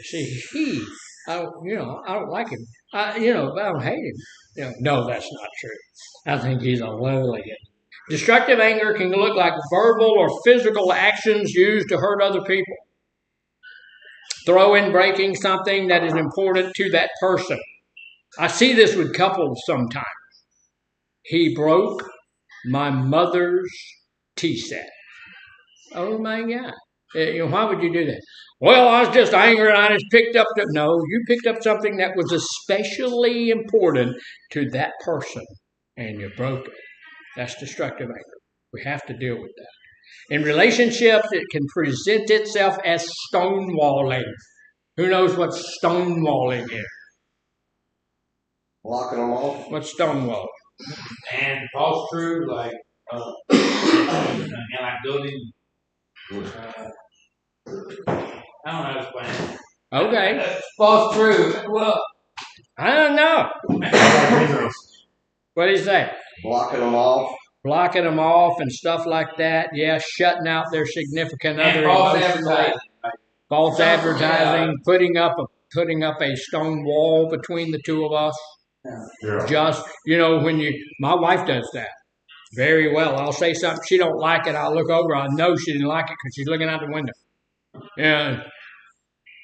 See, I don't like him. But I don't hate him. No, that's not true. I think he's a lovely. Destructive anger can look like verbal or physical actions used to hurt other people. Throw in breaking something that is important to that person. I see this with couples sometimes. He broke my mother's tea set. Oh my God. Why would you do that? Well, I was just angry and I just picked up No, you picked up something that was especially important to that person and you broke it. That's destructive anger. We have to deal with that. In relationships, it can present itself as stonewalling. Who knows what stonewalling is? Blocking them off. What's stonewalling? And false true, like, and like building. I don't know how to explain it. Okay. False true. Well, I don't know. What do you say? Blocking them off. Blocking them off and stuff like that. Yeah, shutting out their significant and other. false Emotionally. advertising. False advertising. Putting up a stone wall between the two of us. Yeah. Just my wife does that very well. I'll say something, she don't like it. I'll look over. I know she didn't like it because she's looking out the window. Yeah,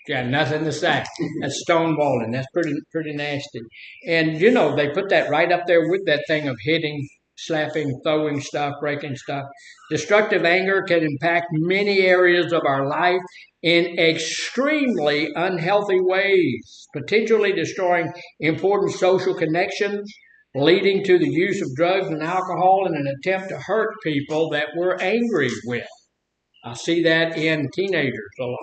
she got nothing to say. That's stonewalling. That's pretty nasty. And they put that right up there with that thing of hitting, slapping, throwing stuff, breaking stuff. Destructive anger can impact many areas of our life in extremely unhealthy ways, potentially destroying important social connections, leading to the use of drugs and alcohol in an attempt to hurt people that we're angry with. I see that in teenagers a lot.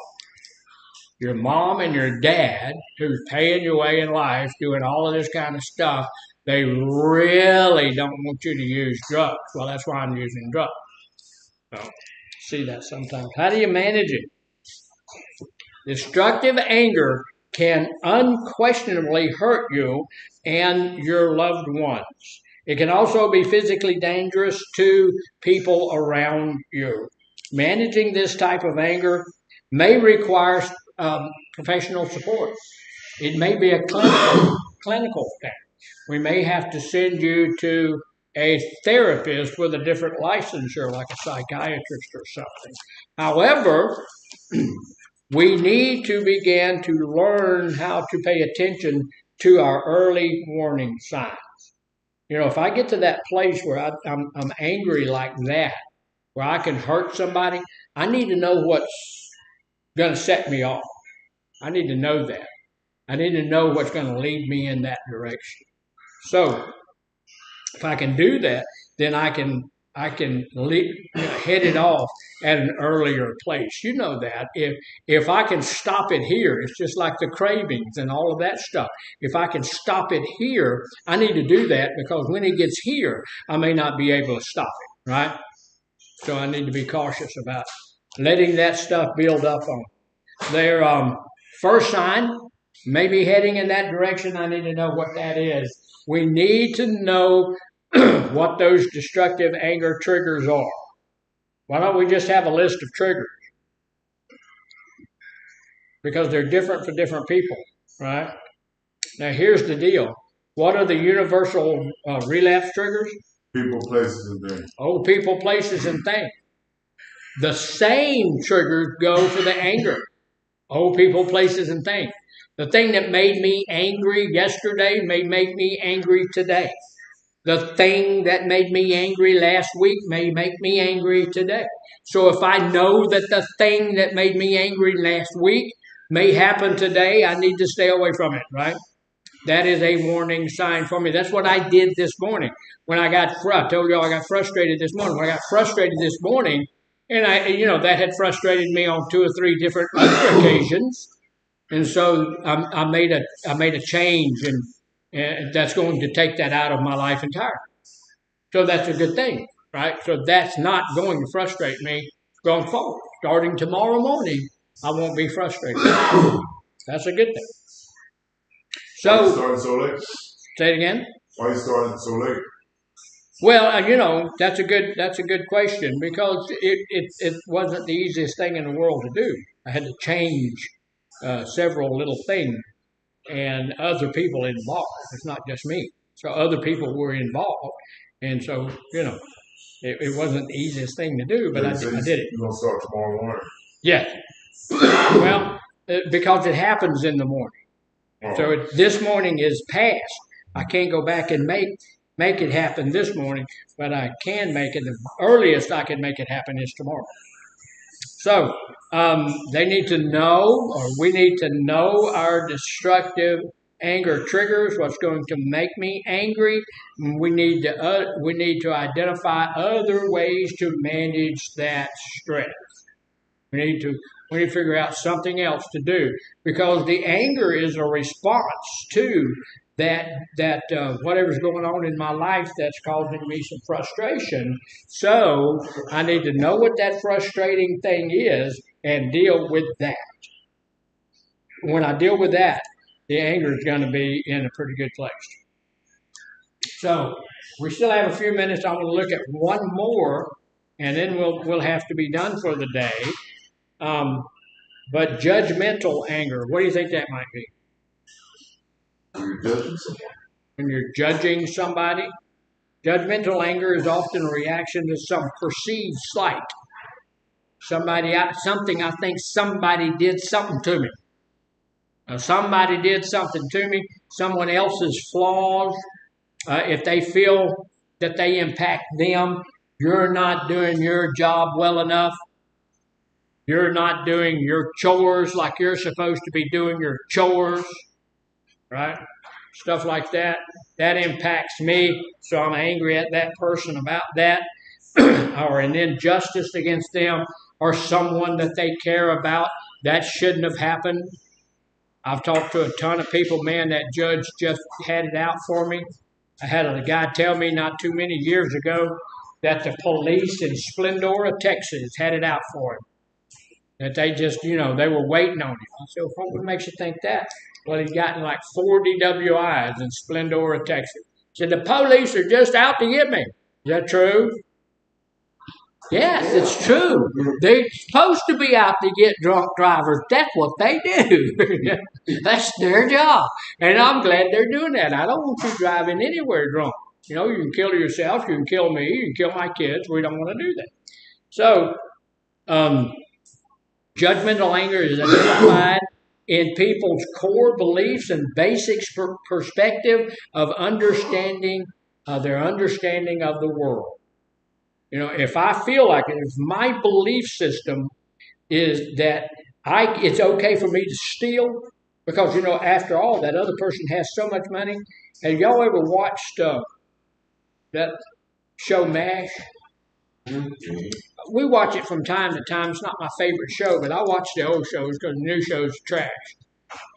Your mom and your dad, who's paying your way in life, doing all of this kind of stuff, they really don't want you to use drugs. Well, that's why I'm using drugs. So, see that sometimes. How do you manage it? Destructive anger can unquestionably hurt you and your loved ones. It can also be physically dangerous to people around you. Managing this type of anger may require professional support. It may be a clinical thing. We may have to send you to a therapist with a different licensure, like a psychiatrist or something. However, we need to begin to learn how to pay attention to our early warning signs. If I get to that place where I'm angry like that, where I can hurt somebody, I need to know what's going to set me off. I need to know that. I need to know what's going to lead me in that direction. So, if I can do that, then I can head it off at an earlier place. You know that. If I can stop it here, it's just like the cravings and all of that stuff. If I can stop it here, I need to do that because when it gets here, I may not be able to stop it, right? So I need to be cautious about letting that stuff build up on their first sign. Maybe heading in that direction, I need to know what that is. We need to know what those destructive anger triggers are. Why don't we just have a list of triggers? Because they're different for different people, right? Now, here's the deal. What are the universal relapse triggers? People, places, and things. Oh, people, places, and things. The same triggers go for the anger. Oh, people, places, and things. The thing that made me angry yesterday may make me angry today. The thing that made me angry last week may make me angry today. So if I know that the thing that made me angry last week may happen today, I need to stay away from it, right? That is a warning sign for me. That's what I did this morning. When I told y'all I got frustrated this morning. When I got frustrated this morning, And that had frustrated me on 2 or 3 different other occasions. And so I made a change, and that's going to take that out of my life entirely. So that's a good thing, right? So that's not going to frustrate me going forward. Starting tomorrow morning, I won't be frustrated. That's a good thing. Why you So starting so late? say it again. Why you starting so late? Well, that's a good question, because it wasn't the easiest thing in the world to do. I had to change several little things, and other people involved. It's not just me. So other people were involved, and so it wasn't the easiest thing to do, but I did it. You're gonna start tomorrow morning. Yeah. Well, because it happens in the morning. So this morning is past. I can't go back and make it happen this morning, but I can make it. The earliest I can make it happen is tomorrow. So they need to know, or we need to know, our destructive anger triggers, what's going to make me angry. We need to identify other ways to manage that stress. We need to figure out something else to do, because the anger is a response to that whatever's going on in my life that's causing me some frustration. So I need to know what that frustrating thing is and deal with that. When I deal with that, the anger is going to be in a pretty good place. So we still have a few minutes. I'm going to look at one more, and then we'll have to be done for the day. But judgmental anger, what do you think that might be? You're judging someone. When you're judging somebody, judgmental anger is often a reaction to some perceived slight. I think somebody did something to me. Somebody did something to me. Someone else's flaws. If they feel that they impact them, you're not doing your job well enough. You're not doing your chores like you're supposed to be doing your chores, right? Stuff like that. That impacts me, so I'm angry at that person about that, or an injustice against them, or someone that they care about. That shouldn't have happened. I've talked to a ton of people, man, that judge just had it out for me. I had a guy tell me not too many years ago that the police in Splendora, Texas, had it out for him. That they just, they were waiting on him. I said, well, what makes you think that? Well, he's gotten like 4 DWIs in Splendora, Texas. He said, the police are just out to get me. Is that true? Yes, it's true. They're supposed to be out to get drunk drivers. That's what they do. That's their job. And I'm glad they're doing that. I don't want you driving anywhere drunk. You can kill yourself, you can kill me, you can kill my kids. We don't want to do that. So, judgmental anger is identified in people's core beliefs and basic perspective of understanding their understanding of the world. If I feel like it, if my belief system is that it's okay for me to steal, because after all, that other person has so much money. Have y'all ever watched that show MASH? We watch it from time to time. It's not my favorite show, but I watch the old shows because the new shows are trash.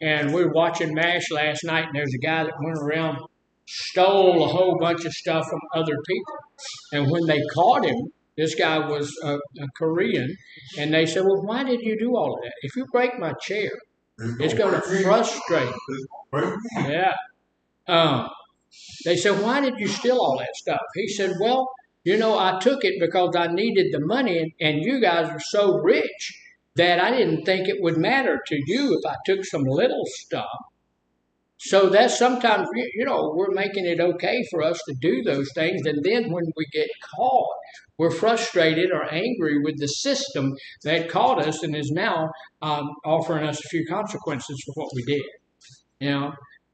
And we were watching MASH last night, and there's a guy that went around, stole a whole bunch of stuff from other people. And when they caught him, this guy was a Korean, and they said, well, why did you do all of that? If you break my chair, it's going to frustrate me. Yeah. They said, why did you steal all that stuff? He said, well, I took it because I needed the money, and you guys are so rich that I didn't think it would matter to you if I took some little stuff. So that's sometimes, we're making it okay for us to do those things. And then when we get caught, we're frustrated or angry with the system that caught us and is now offering us a few consequences for what we did.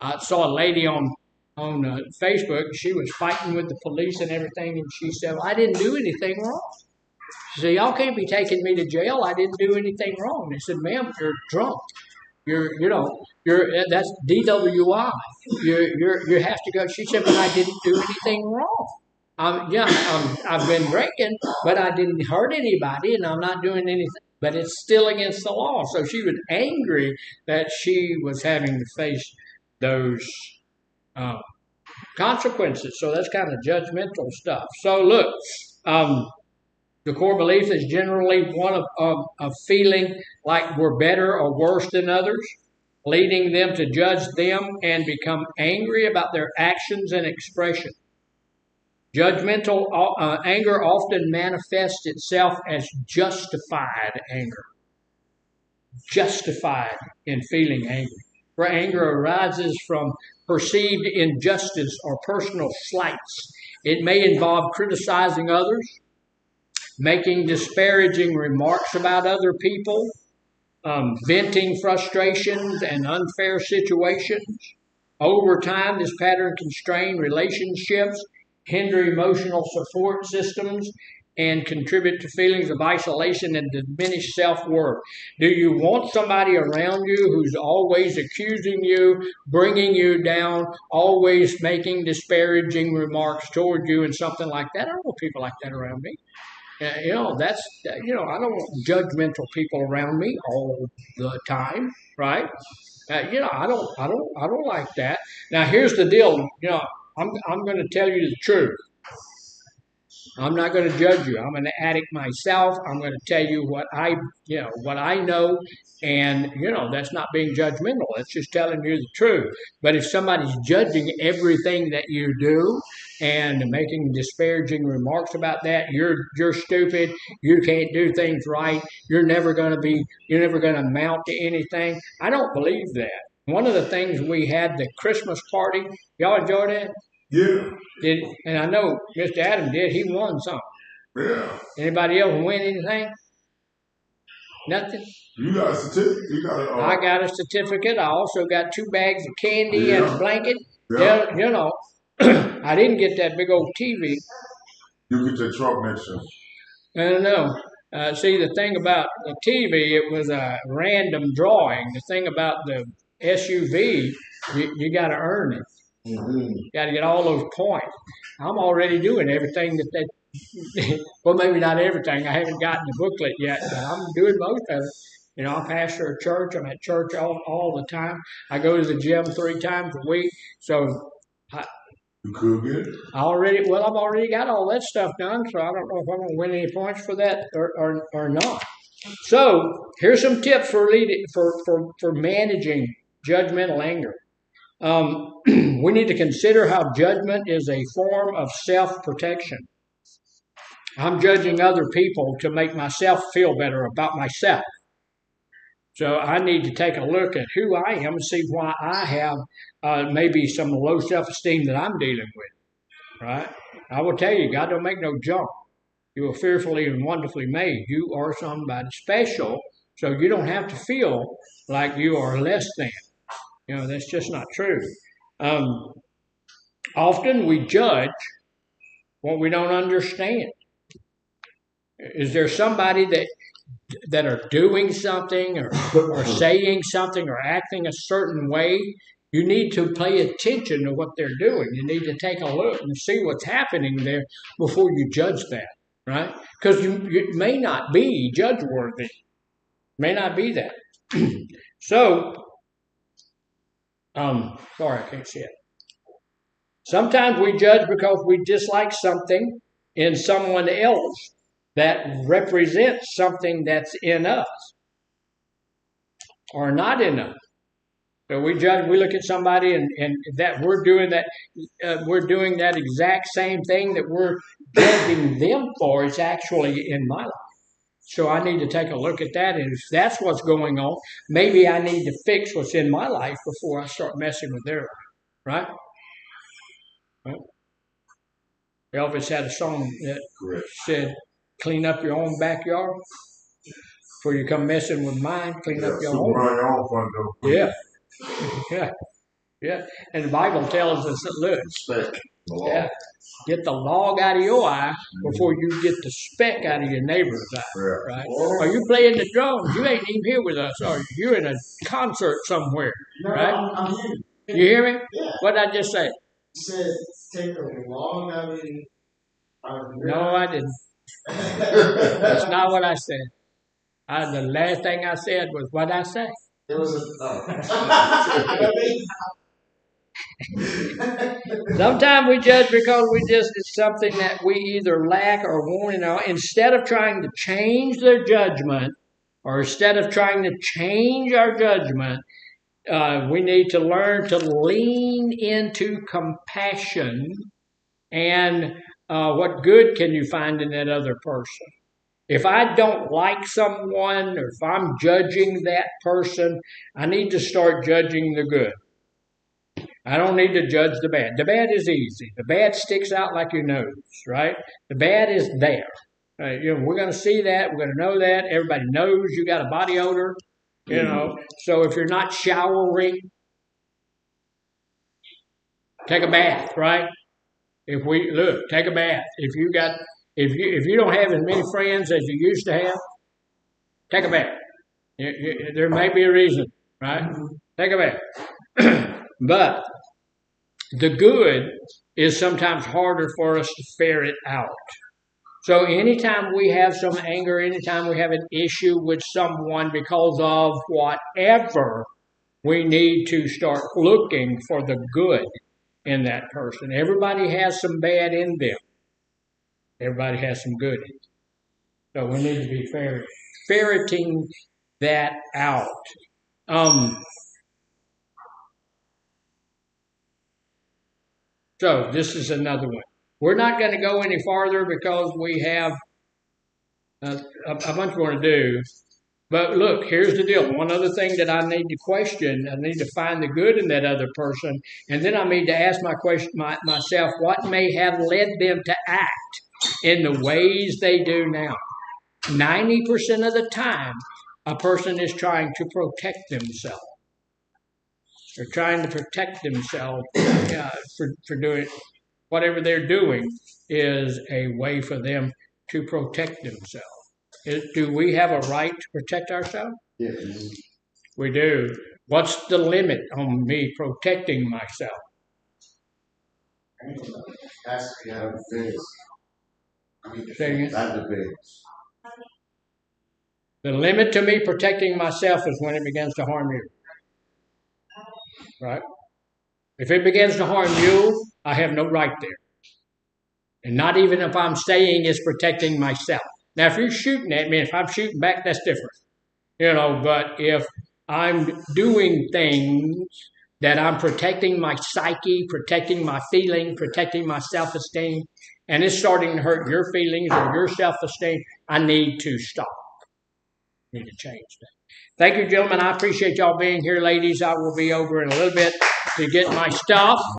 I saw a lady on Facebook. She was fighting with the police and everything. And she said, well, I didn't do anything wrong. She said, y'all can't be taking me to jail. I didn't do anything wrong. They said, ma'am, you're drunk. That's DWI. You have to go. She said, but I didn't do anything wrong. I've been drinking, but I didn't hurt anybody, and I'm not doing anything. But it's still against the law. So she was angry that she was having to face those um, consequences. So that's kind of judgmental stuff. So look, the core belief is generally one of feeling like we're better or worse than others, leading them to judge them and become angry about their actions and expression. Judgmental anger often manifests itself as justified anger. Justified in feeling angry. Where anger arises from perceived injustice or personal slights. It may involve criticizing others, making disparaging remarks about other people, venting frustrations and unfair situations. Over time, this pattern can strain relationships, hinder emotional support systems, and contribute to feelings of isolation and diminished self-worth. Do you want somebody around you who's always accusing you, bringing you down, always making disparaging remarks toward you and something like that? I don't want people like that around me. I don't want judgmental people around me all the time, right? I don't like that. Now, here's the deal. I'm going to tell you the truth. I'm not going to judge you. I'm an addict myself. I'm going to tell you what I know, and that's not being judgmental. That's just telling you the truth. But if somebody's judging everything that you do and making disparaging remarks about that, you're stupid. You can't do things right. You're never going to amount to anything. I don't believe that. One of the things we had the Christmas party. Y'all enjoy that? Yeah. And I know Mr. Adam did. He won something. Yeah. Anybody else win anything? Nothing? You got a certificate. I got a certificate. I also got 2 bags of candy and a blanket. Yeah. I didn't get that big old TV. You get your truck next year. I don't know. See, the thing about the TV, it was a random drawing. The thing about the SUV, you got to earn it. Mm-hmm. Got to get all those points. I'm already doing everything that well, maybe not everything. I haven't gotten the booklet yet, but I'm doing most of it. I pastor a church. I'm at church all the time. I go to the gym 3 times a week. So you could get it. I've already got all that stuff done. So I don't know if I'm going to win any points for that or not. So here's some tips for managing judgmental anger. We need to consider how judgment is a form of self-protection. I'm judging other people to make myself feel better about myself. So I need to take a look at who I am and see why I have maybe some low self-esteem that I'm dealing with, right? I will tell you, God don't make no junk. You are fearfully and wonderfully made. You are somebody special, so you don't have to feel like you are less than. That's just not true. Often we judge what we don't understand. Is there somebody that are doing something or saying something or acting a certain way? You need to pay attention to what they're doing. You need to take a look and see what's happening there before you judge that, right? Because you may not be judge-worthy. May not be that. So, sorry, I can't see it. Sometimes we judge because we dislike something in someone else that represents something that's in us or not in us. So we look at somebody and that we're doing that exact same thing that we're judging them for is actually in my life. So I need to take a look at that, and if that's what's going on, maybe I need to fix what's in my life before I start messing with their life, right? Elvis had a song that said, "Clean up your own backyard before you come messing with mine. Clean up your own." Yeah. And the Bible tells us that, look, get the log out of your eye before you get the speck out of your neighbor's eye, right? Are you playing the drums? You ain't even here with us, are you? You're in a concert somewhere, right? I'm here. You hear me? Yeah. What did I just say? You said take the log out of No, I didn't. That's not what I said. The last thing I said was what I say. It was Sometimes we judge because it's something that we either lack or want to know. Instead of trying to change their judgment, or instead of trying to change our judgment, we need to learn to lean into compassion and what good can you find in that other person. If I don't like someone or if I'm judging that person, I need to start judging the good. I don't need to judge the bad. The bad is easy. The bad sticks out like your nose, right? The bad is there. We're going to see that. We're going to know that. Everybody knows you got a body odor, So if you're not showering, take a bath, right? Take a bath. If you don't have as many friends as you used to have, take a bath. There may be a reason, right? Take a bath. But the good is sometimes harder for us to ferret out. So anytime we have some anger, anytime we have an issue with someone because of whatever, we need to start looking for the good in that person. Everybody has some bad in them. Everybody has some good in them. So we need to be ferreting that out. So this is another one. We're not going to go any farther because we have a bunch more to do. But look, here's the deal. One other thing that I need to question, I need to find the good in that other person, and then I need to ask myself, what may have led them to act in the ways they do now. 90% of the time, a person is trying to protect themselves. They're trying to protect themselves for doing whatever they're doing is a way for them to protect themselves. Do we have a right to protect ourselves? Yes. We do. What's the limit on me protecting myself? That's That depends. That depends. The limit to me protecting myself is when it begins to harm you. Right? If it begins to harm you, I have no right there. And not even if I'm saying it's protecting myself. Now, if you're shooting at me, if I'm shooting back, that's different. But if I'm doing things that I'm protecting my psyche, protecting my feeling, protecting my self-esteem, and it's starting to hurt your feelings or your self-esteem, I need to stop. I need to change that. Thank you, gentlemen. I appreciate y'all being here, ladies. I will be over in a little bit to get my stuff.